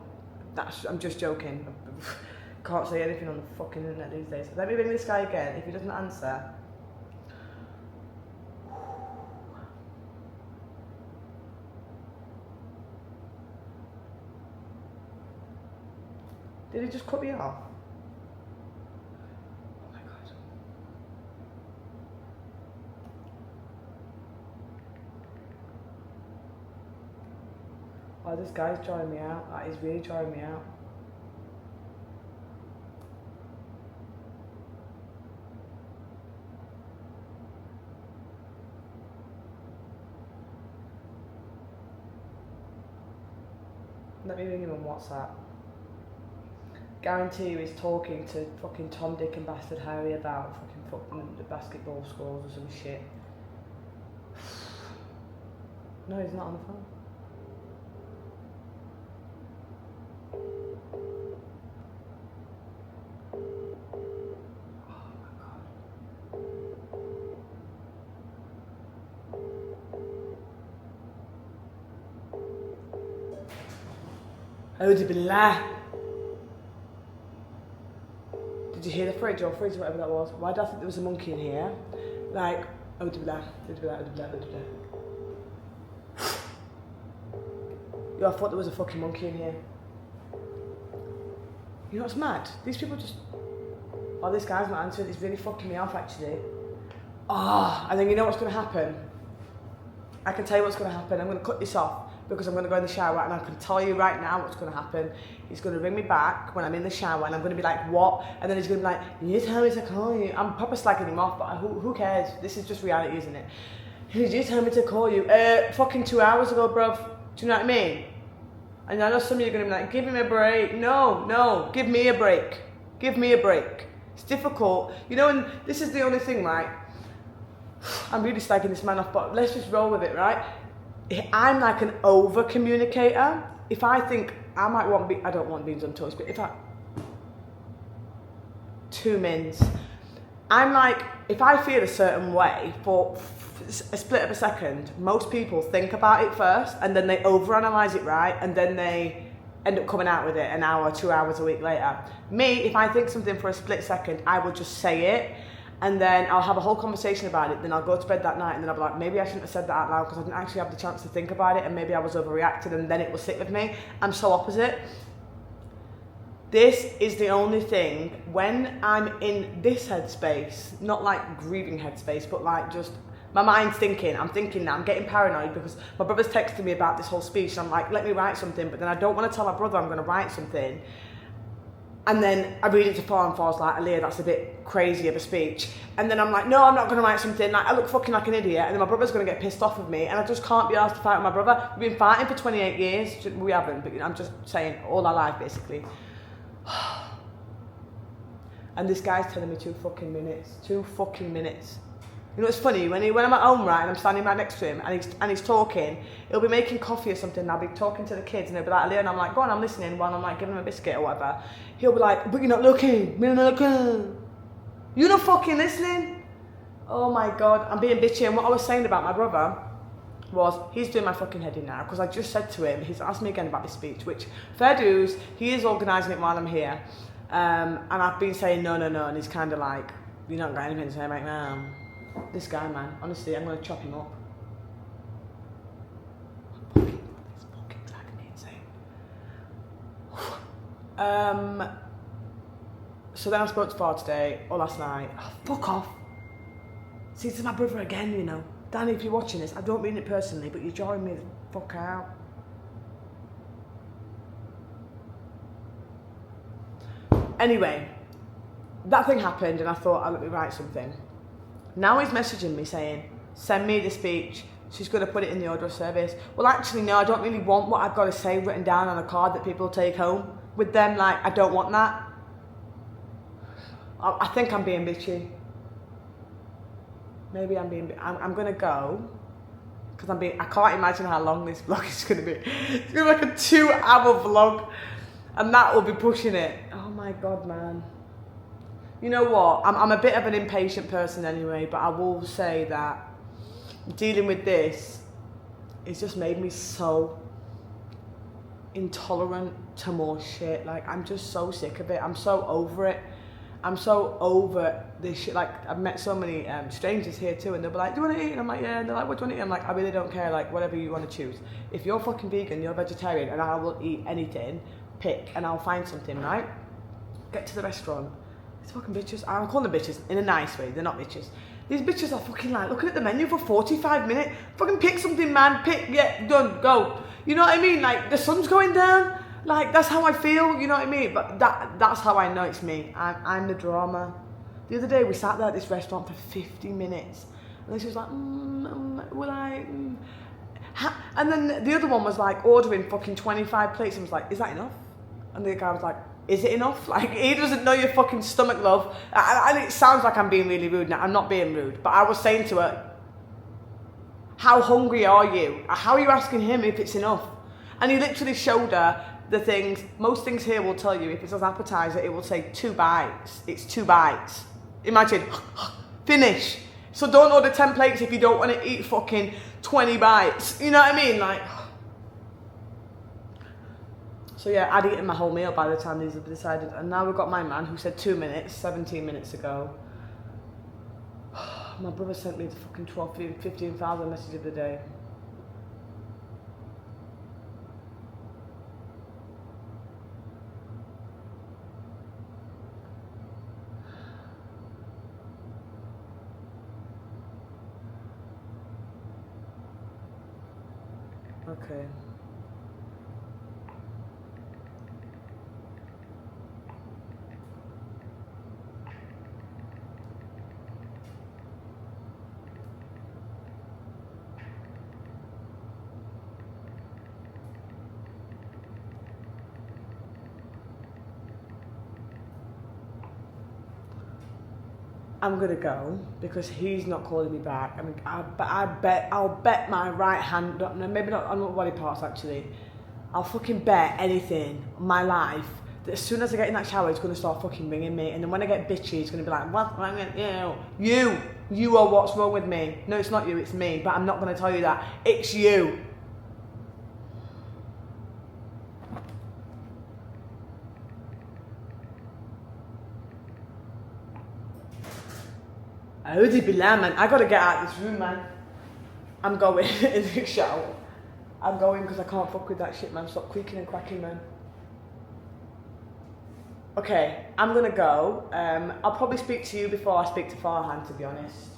Speaker 1: I'm just joking. Can't say anything on the fucking internet these days. Let me ring this guy again. If he doesn't answer, did he just cut me off? Oh my God. Oh, this guy's drawing me out. That is really drawing me out. Let me ring him on WhatsApp. Guarantee you he's talking to fucking Tom, Dick and Bastard Harry about fucking the basketball scores or some shit. No, he's not on the phone. Audu billah. Did you hear the fridge or whatever that was? Why did I think there was a monkey in here? Like, audu billah, audu billah, audu billah, audu billah. Yo, I thought there was a fucking monkey in here. You know what's mad? These people just... Oh, this guy's not answering. It's really fucking me off, actually. Oh, and then you know what's going to happen? I can tell you what's going to happen. I'm going to cut this off, because I'm going to go in the shower, and I can tell you right now what's going to happen. He's going to ring me back when I'm in the shower, and I'm going to be like, what? And then he's going to be like, you tell me to call you. I'm proper slagging him off, but who cares? This is just reality, isn't it? Did you tell me to call you? Fucking 2 hours ago, bruv. Do you know what I mean? And I know some of you are going to be like, give him a break. No, give me a break. Give me a break. It's difficult. You know, and this is the only thing, right? I'm really slagging this man off, but let's just roll with it, right? I'm like an over communicator. If I think I might want I don't want beans on toast, but if I 2 mins, I'm like, if I feel a certain way for a split of a second, most people think about it first, and then they overanalyze it, right? And then they end up coming out with it an hour, 2 hours a week later. Me, if I think something for a split second, I will just say it. And then I'll have a whole conversation about it, then I'll go to bed that night, and then I'll be like, maybe I shouldn't have said that out loud, because I didn't actually have the chance to think about it, and maybe I was overreacted, and then it will sit with me. I'm so opposite. This is the only thing, when I'm in this headspace, not like grieving headspace, but like just, my mind's thinking, I'm thinking now, I'm getting paranoid, because my brother's texting me about this whole speech, and I'm like, let me write something, but then I don't want to tell my brother I'm going to write something. And then I read it to 4 and 4's like, Aaliyah, that's a bit crazy of a speech. And then I'm like, no, I'm not going to write something. Like, I look fucking like an idiot. And then my brother's going to get pissed off with me. And I just can't be asked to fight with my brother. We've been fighting for 28 years. We haven't, but I'm just saying all our life, basically. And this guy's telling me 2 fucking minutes. 2 fucking minutes. You know, it's funny, when I'm at home, right, and I'm standing right next to him, and he's talking, he'll be making coffee or something, and I'll be talking to the kids, and he'll be like, Leah, and I'm like, go on, I'm listening, while I'm like giving him a biscuit or whatever. He'll be like, but you're not looking, you're not looking. You're not fucking listening. Oh my God, I'm being bitchy. And what I was saying about my brother was, he's doing my fucking head in now, because I just said to him, he's asked me again about this speech, which, fair dues, he is organising it while I'm here. And I've been saying no, and he's kind of like, you're not got anything to say right now. This guy, man, honestly, I'm going to chop him up. This fucking driving me insane. So then I spoke to Far today, or last night. Oh, fuck off. See, this is my brother again, you know. Danny, if you're watching this, I don't mean it personally, but you're jarring me the fuck out. Anyway, that thing happened and I thought, let me write something. Now he's messaging me saying, send me the speech. She's going to put it in the order of service. Well, actually, no, I don't really want what I've got to say written down on a card that people take home with them. Like, I don't want that. I think I'm being bitchy. Maybe I'm I'm going to go. Because I can't imagine how long this vlog is going to be. It's going to be like a 2-hour vlog. And that will be pushing it. Oh my God, man. You know what? I'm a bit of an impatient person anyway, but I will say that dealing with this, it's just made me so intolerant to more shit. Like, I'm just so sick of it. I'm so over it. I'm so over this shit. Like, I've met so many strangers here too, and they'll be like, do you want to eat? And I'm like, yeah. And they're like, what do you want to eat? I'm like, I really don't care. Like, whatever you want to choose. If you're fucking vegan, you're vegetarian, and I will eat anything, pick, and I'll find something, right? Get to the restaurant. These fucking bitches, I'm calling them bitches in a nice way, they're not bitches. These bitches are fucking like looking at the menu for 45 minutes. Fucking pick something, man, pick, yeah, done, go. You know what I mean? Like, the sun's going down. Like, that's how I feel, you know what I mean? But that's how I know it's me. I'm the drama. The other day, we sat there at this restaurant for 50 minutes. And then she was like, will I? And then the other one was like ordering fucking 25 plates and was like, is that enough? And the guy was like, is it enough? Like, he doesn't know your fucking stomach, love. And it sounds like I'm being really rude now. I'm not being rude. But I was saying to her, how hungry are you? How are you asking him if it's enough? And he literally showed her the things. Most things here will tell you, if it's an appetizer, it will say 2 bites. It's 2 bites. Imagine, finish. So don't order 10 plates if you don't want to eat fucking 20 bites. You know what I mean? Like, so yeah, I'd eaten my whole meal by the time these have decided. And now we've got my man who said 2 minutes, 17 minutes ago. My brother sent me the fucking 15,000 message of the day. Okay. I'm gonna go because he's not calling me back. I mean, I'll bet my right hand, maybe not on body parts actually. I'll fucking bet anything, my life, that as soon as I get in that shower, it's gonna start fucking ringing me. And then when I get bitchy, it's gonna be like, what's wrong with you? You are what's wrong with me. No, it's not you, it's me. But I'm not gonna tell you that. It's you. Man, I gotta get out of this room, man. I'm going in the shower. I'm going because I can't fuck with that shit, man. Stop creaking and cracking, man. Okay, I'm gonna go. I'll probably speak to you before I speak to Farhan, to be honest.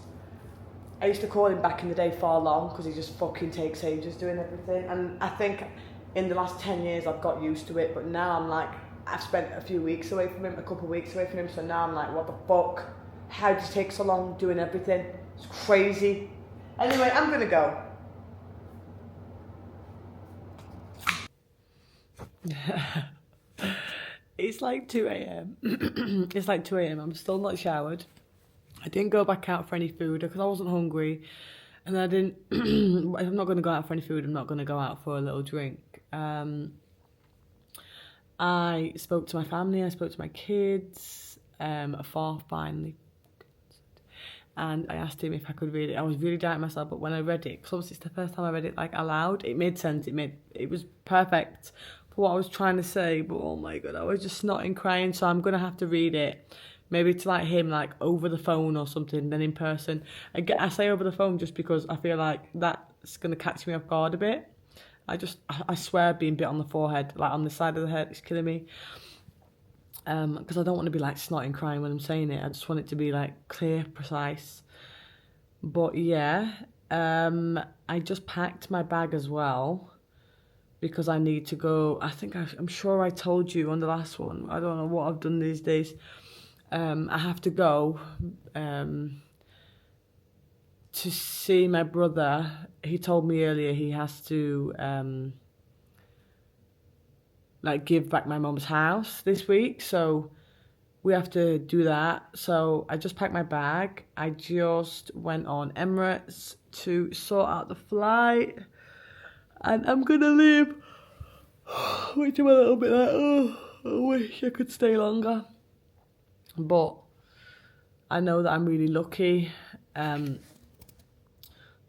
Speaker 1: I used to call him back in the day far long because he just fucking takes ages doing everything. And I think in the last 10 years I've got used to it, but now I'm like, I've spent a few weeks away from him, a couple of weeks away from him, so now I'm like, what the fuck? How did it take so long doing everything? It's crazy. Anyway, I'm gonna go. It's like 2 a.m. It's like 2 a.m. I'm still not showered. I didn't go back out for any food because I wasn't hungry. And I didn't, if I'm not going to go out for any food, I'm not going to go out for a little drink. I spoke to my family, I spoke to my kids, afar finally. And I asked him if I could read it. I was really doubting myself, but when I read it, because obviously it's the first time I read it like aloud, it made sense. It was perfect for what I was trying to say. But oh my god, I was just snotting, crying. So I'm gonna have to read it, maybe to like him, like over the phone or something, then in person. I say over the phone just because I feel like that's gonna catch me off guard a bit. I swear, being bit on the forehead, like on the side of the head, it's killing me. Because I don't want to be like snotting, crying when I'm saying it. I just want it to be like clear, precise. But yeah, I just packed my bag as well because I need to go. I'm sure I told you on the last one. I don't know what I've done these days. I have to go to see my brother. He told me earlier he has to like give back my mum's house this week, so we have to do that. So I just packed my bag. I just went on Emirates to sort out the flight, and I'm gonna leave. Which I'm a little bit like, oh, I wish I could stay longer, but I know that I'm really lucky to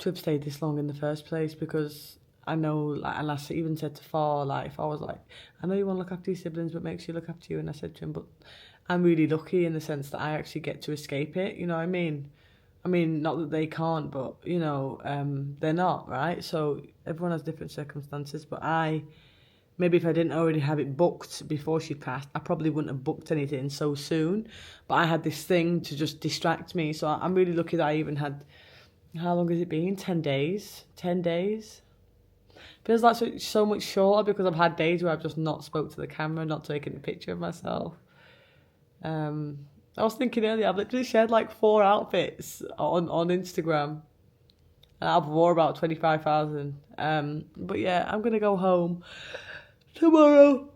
Speaker 1: have stayed this long in the first place, because I know, like, and I even said to Far, like, if I was like, I know you want to look after your siblings, but make sure you look after you. And I said to him, but I'm really lucky in the sense that I actually get to escape it, you know what I mean? I mean, not that they can't, but, you know, they're not, right? So everyone has different circumstances, but maybe if I didn't already have it booked before she passed, I probably wouldn't have booked anything so soon. But I had this thing to just distract me, so I'm really lucky that I even had, how long has it been? 10 days? 10 days? Feels like so much shorter because I've had days where I've just not spoke to the camera, not taken a picture of myself. I was thinking earlier, I've literally shared like 4 outfits on Instagram, and I've wore about 25,000. But yeah, I'm gonna go home tomorrow.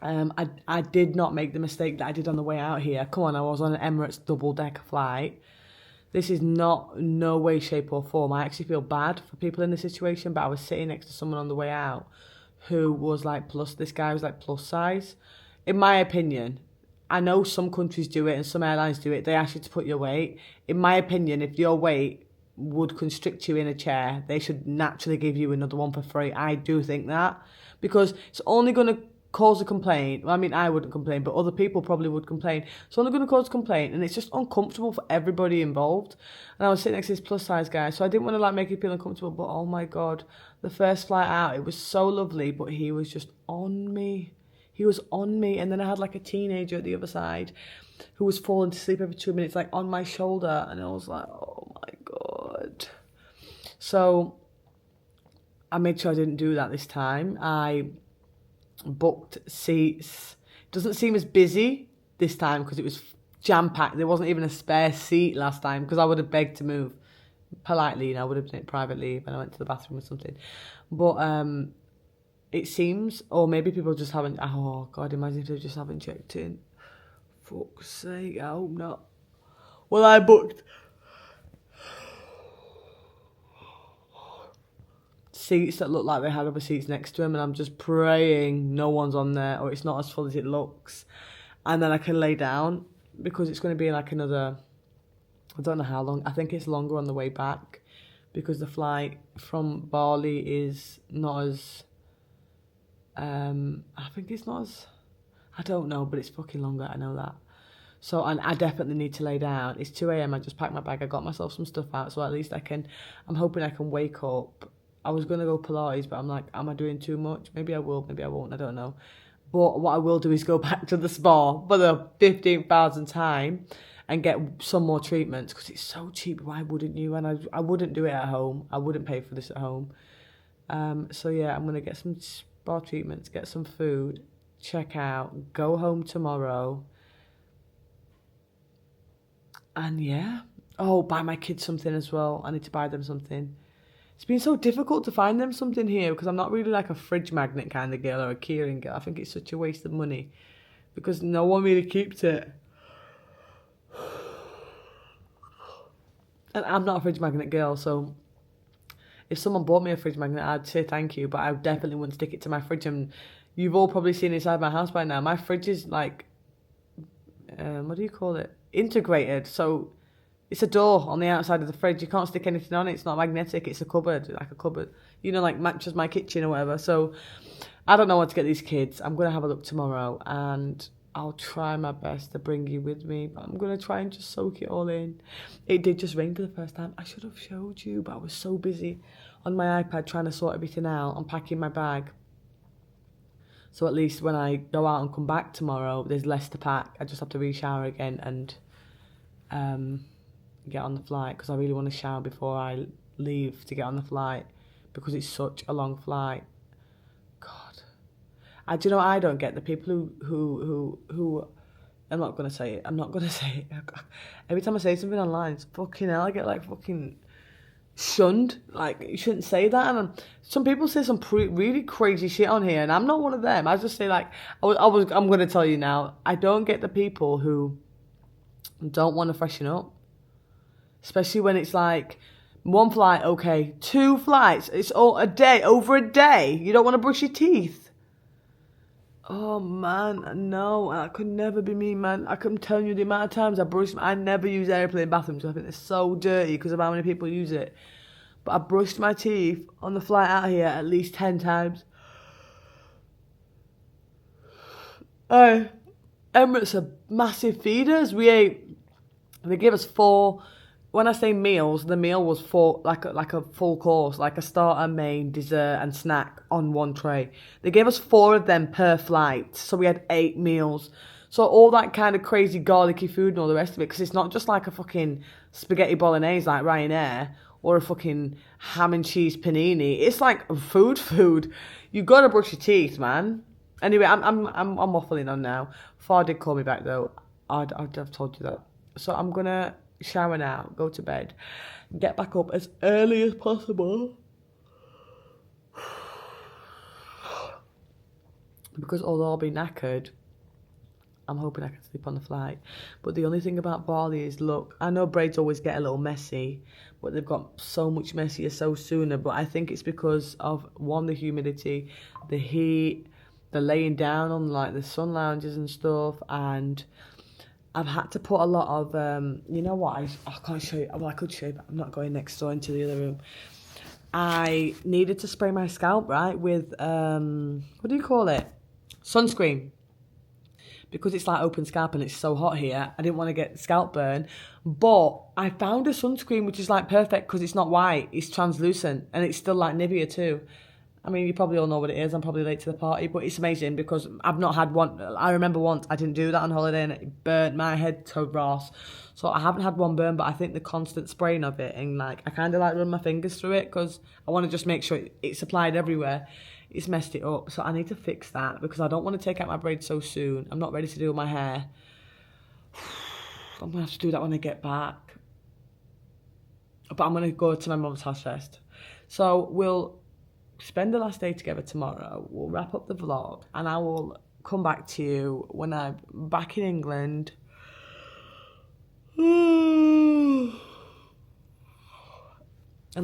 Speaker 1: I did not make the mistake that I did on the way out here. Come on, I was on an Emirates double-decker flight. This is no way, shape or form. I actually feel bad for people in this situation, but I was sitting next to someone on the way out who was like this guy was like plus size. In my opinion, I know some countries do it and some airlines do it. They ask you to put your weight. In my opinion, if your weight would constrict you in a chair, they should naturally give you another one for free. I do think that, because it's only going to cause a complaint. Well, I mean, I wouldn't complain, but other people probably would complain. It's only going to cause a complaint, and it's just uncomfortable for everybody involved. And I was sitting next to this plus size guy, so I didn't want to like make him feel uncomfortable, but oh my god, the first flight out, it was so lovely, but he was just on me. He was on me, and then I had like a teenager at the other side who was falling to sleep every 2 minutes, like on my shoulder, and I was like, oh my god. So I made sure I didn't do that this time. I booked seats. It doesn't seem as busy this time because it was jam-packed. There wasn't even a spare seat last time, because I would have begged to move politely, you know, I would have done it privately when I went to the bathroom or something. But it seems, or maybe people just haven't, oh god, imagine if they just haven't checked in. Fuck's sake, I hope not. Well, I booked seats that look like they had other seats next to them, and I'm just praying no one's on there, or it's not as full as it looks, and then I can lay down, because it's going to be like another, I don't know how long. I think it's longer on the way back, because the flight from Bali is not as I think it's not as, I don't know, but it's fucking longer, I know that. So, and I definitely need to lay down. It's 2 a.m, I just packed my bag, I got myself some stuff out, so at least I'm hoping I can wake up. I was going to go Pilates, but I'm like, am I doing too much? Maybe I will, maybe I won't, I don't know. But what I will do is go back to the spa for the 15,000th time and get some more treatments, because it's so cheap. Why wouldn't you? And I wouldn't do it at home. I wouldn't pay for this at home. So yeah, I'm gonna get some spa treatments, get some food, check out, go home tomorrow. And yeah. Oh, buy my kids something as well. I need to buy them something. It's been so difficult to find them something here because I'm not really like a fridge magnet kind of girl or a keyring girl. I think it's such a waste of money because no one really keeps it. And I'm not a fridge magnet girl, so if someone bought me a fridge magnet, I'd say thank you, but I definitely wouldn't stick it to my fridge. And you've all probably seen inside my house by now. My fridge is like, what do you call it? Integrated. So it's a door on the outside of the fridge. You can't stick anything on it. It's not magnetic. It's a cupboard, like a cupboard. You know, like matches my kitchen or whatever. So I don't know what to get these kids. I'm going to have a look tomorrow and I'll try my best to bring you with me. But I'm going to try and just soak it all in. It did just rain for the first time. I should have showed you, but I was so busy on my iPad trying to sort everything out and packing my bag. So at least when I go out and come back tomorrow, there's less to pack. I just have to re-shower again and get on the flight because I really want to shower before I leave to get on the flight because it's such a long flight. God, do you know, I don't get the people who I'm not gonna say it. Every time I say something online, it's fucking hell. I get like fucking shunned. Like, you shouldn't say that. And some people say some really crazy shit on here, and I'm not one of them. I just say like I'm gonna tell you now. I don't get the people who don't want to freshen up. Especially when it's like one flight, okay, 2 flights, it's all a day, over a day. You don't want to brush your teeth. Oh man, no, that could never be me, man. I'm telling you the amount of times I never use airplane bathrooms. I think they're so dirty because of how many people use it. But I brushed my teeth on the flight out here at least 10 times. Emirates are massive feeders. They gave us 4. When I say meals, the meal was 4, like a full course, like a starter, main, dessert, and snack on one tray. They gave us 4 of them per flight, so we had 8 meals. So all that kind of crazy garlicky food and all the rest of it, because it's not just like a fucking spaghetti bolognese like Ryanair or a fucking ham and cheese panini. It's like food. You gotta brush your teeth, man. Anyway, I'm waffling on now. Far did call me back though. I'd have told you that. So I'm gonna shower now, go to bed, get back up as early as possible because although I'll be knackered, I'm hoping I can sleep on the flight. But the only thing about Bali is, look, I know braids always get a little messy, but they've got so much messier so sooner. But I think it's because of, one, the humidity, the heat, the laying down on like the sun lounges and stuff, and I've had to put a lot of, you know what, I can't show you, well I could show you, but I'm not going next door into the other room. I needed to spray my scalp, right, with, what do you call it? Sunscreen. Because it's like open scalp and it's so hot here, I didn't want to get scalp burn. But I found a sunscreen which is like perfect because it's not white, it's translucent, and it's still like Nivea too. I mean, you probably all know what it is. I'm probably late to the party, but it's amazing because I've not had one. I remember once I didn't do that on holiday and it burnt my head to Ross. So I haven't had one burn, but I think the constant spraying of it and like I kind of like run my fingers through it because I want to just make sure it's applied everywhere. It's messed it up. So I need to fix that because I don't want to take out my braids so soon. I'm not ready to do my hair. I'm going to have to do that when I get back. But I'm going to go to my mum's house first. So we'll spend the last day together tomorrow. We'll wrap up the vlog and I will come back to you when I'm back in England. And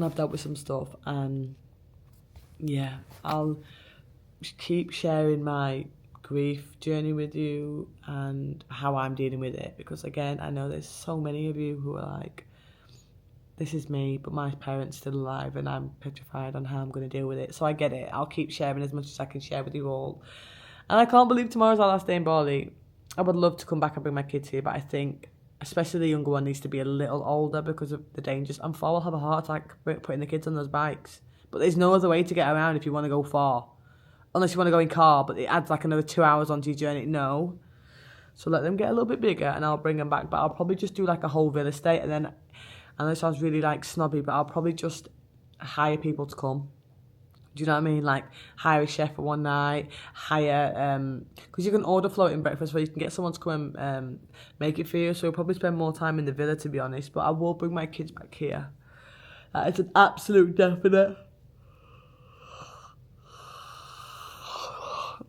Speaker 1: I've dealt with some stuff, and yeah, I'll keep sharing my grief journey with you and how I'm dealing with it, because again, I know there's so many of you who are like, this is me, but my parents still alive and I'm petrified on how I'm going to deal with it. So I get it. I'll keep sharing as much as I can share with you all. And I can't believe tomorrow's our last day in Bali. I would love to come back and bring my kids here, but I think especially the younger one needs to be a little older because of the dangers. And Far will have a heart attack putting the kids on those bikes. But there's no other way to get around if you want to go far. Unless you want to go in car, but it adds like another 2 hours onto your journey. No. So let them get a little bit bigger and I'll bring them back. But I'll probably just do like a whole villa stay, and then, I know it sounds really like snobby, but I'll probably just hire people to come Do you know what I mean? Like, hire a chef for one night, hire, because you can order floating breakfast where you can get someone to come and make it for you. So we'll probably spend more time in the villa, to be honest. But I will bring my kids back here. That is an absolute definite.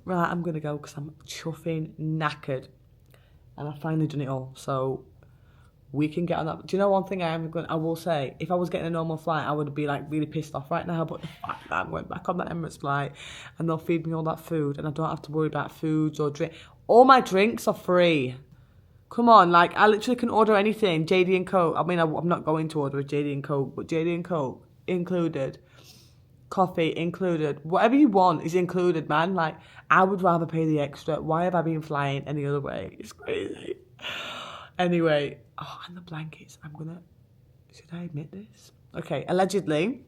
Speaker 1: Right, I'm going to go because I'm chuffing knackered. And I've finally done it all. So we can get on that. Do you know one thing I will say? If I was getting a normal flight, I would be like really pissed off right now. But the fact that I'm going back on that Emirates flight and they'll feed me all that food and I don't have to worry about foods or drink. All my drinks are free. Come on, like I literally can order anything. JD and Coke. I mean, I'm not going to order a JD and Coke, but JD and Coke included. Coffee included. Whatever you want is included, man. Like, I would rather pay the extra. Why have I been flying any other way? It's crazy. Anyway, oh, and the blankets. Should I admit this? Okay, allegedly,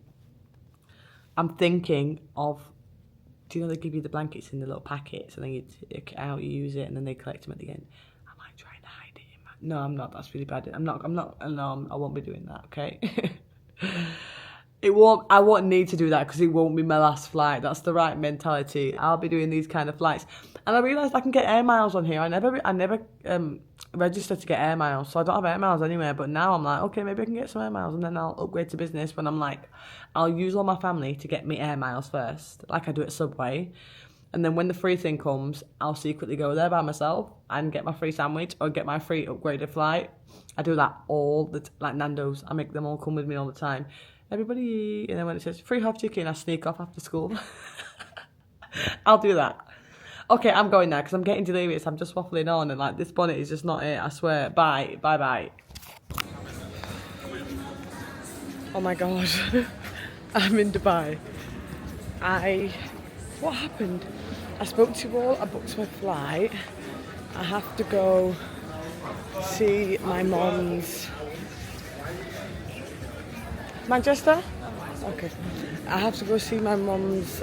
Speaker 1: I'm thinking of, do you know they give you the blankets in the little packets and then you take it out, you use it, and then they collect them at the end. I might try and hide it in my... No, I'm not. That's really bad. I won't be doing that, okay? I won't need to do that because it won't be my last flight. That's the right mentality. I'll be doing these kind of flights. And I realised I can get air miles on here. I never registered to get air miles, so I don't have air miles anywhere. But now I'm like, okay, maybe I can get some air miles and then I'll upgrade to business when I'm like, I'll use all my family to get me air miles first, like I do at Subway. And then when the free thing comes, I'll secretly go there by myself and get my free sandwich or get my free upgraded flight. I do that like Nando's. I make them all come with me all the time. Everybody eat, and then when it says free half chicken, I sneak off after school. I'll do that. Okay, I'm going now because I'm getting delirious. I'm just waffling on and like this bonnet is just not it, I swear. Bye. Oh my God. I'm in Dubai. What happened? I spoke to you all, I booked my flight. I have to go see my mum's... Manchester? Okay. I have to go see my mum's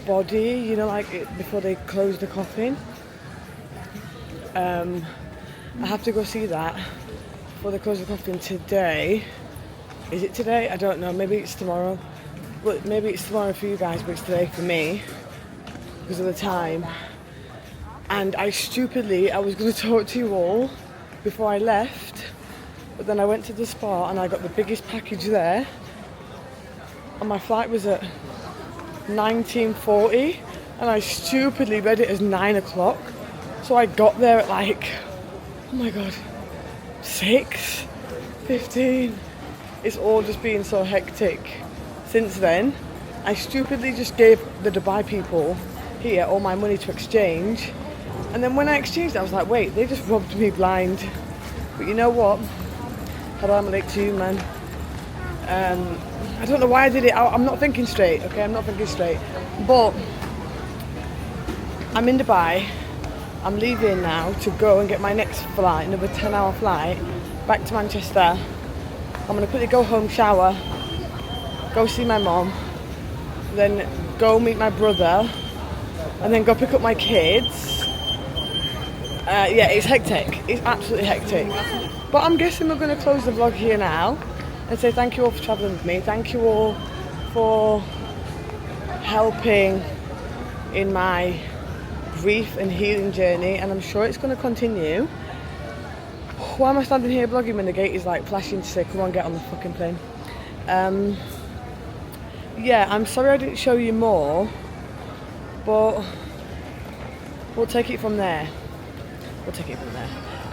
Speaker 1: body, you know, like before they close the coffin. I have to go see that before they close the coffin today. Is it today? I don't know. Maybe it's tomorrow. Well, maybe it's tomorrow for you guys, but it's today for me because of the time. And I was going to talk to you all before I left. But then I went to the spa and I got the biggest package there. And my flight was at 19:40 and I stupidly read it as 9 o'clock. So I got there at like, oh my God, 6:15. It's all just been so hectic. Since then, I stupidly just gave the Dubai people here all my money to exchange. And then when I exchanged it, I was like, wait, they just robbed me blind. But you know what? Haram alaik to you, man. I don't know why I did it. I'm not thinking straight, okay? I'm not thinking straight. But I'm in Dubai. I'm leaving now to go and get my next flight, another 10-hour flight, back to Manchester. I'm going to quickly go home, shower, go see my mom, then go meet my brother, and then go pick up my kids. Yeah, it's hectic. It's absolutely hectic. But I'm guessing we're going to close the vlog here now and say thank you all for travelling with me. Thank you all for helping in my grief and healing journey, and I'm sure it's going to continue. Why am I standing here vlogging when the gate is like flashing to say come on, get on the fucking plane? Yeah, I'm sorry I didn't show you more, but we'll take it from there.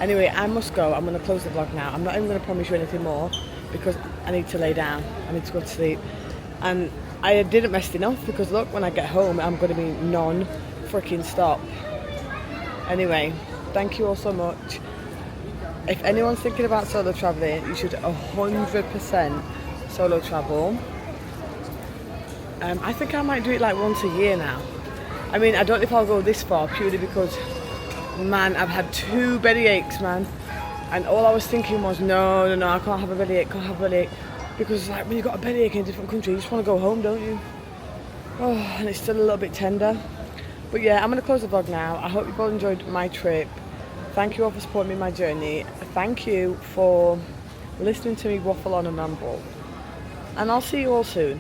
Speaker 1: Anyway, I must go. I'm going to close the vlog now. I'm not even going to promise you anything more because I need to lay down. I need to go to sleep. And I didn't mess enough because look, when I get home, I'm going to be non-freaking stop. Anyway, thank you all so much. If anyone's thinking about solo travelling, you should 100% solo travel. I think I might do it like once a year now. I mean, I don't know if I'll go this far purely because, man, I've had 2 belly aches, man. And all I was thinking was, no, I can't have a bellyache, Because like when you've got a bellyache in a different country, you just want to go home, don't you? Oh, and it's still a little bit tender. But yeah, I'm going to close the vlog now. I hope you've all enjoyed my trip. Thank you all for supporting me in my journey. Thank you for listening to me waffle on and ramble. And I'll see you all soon.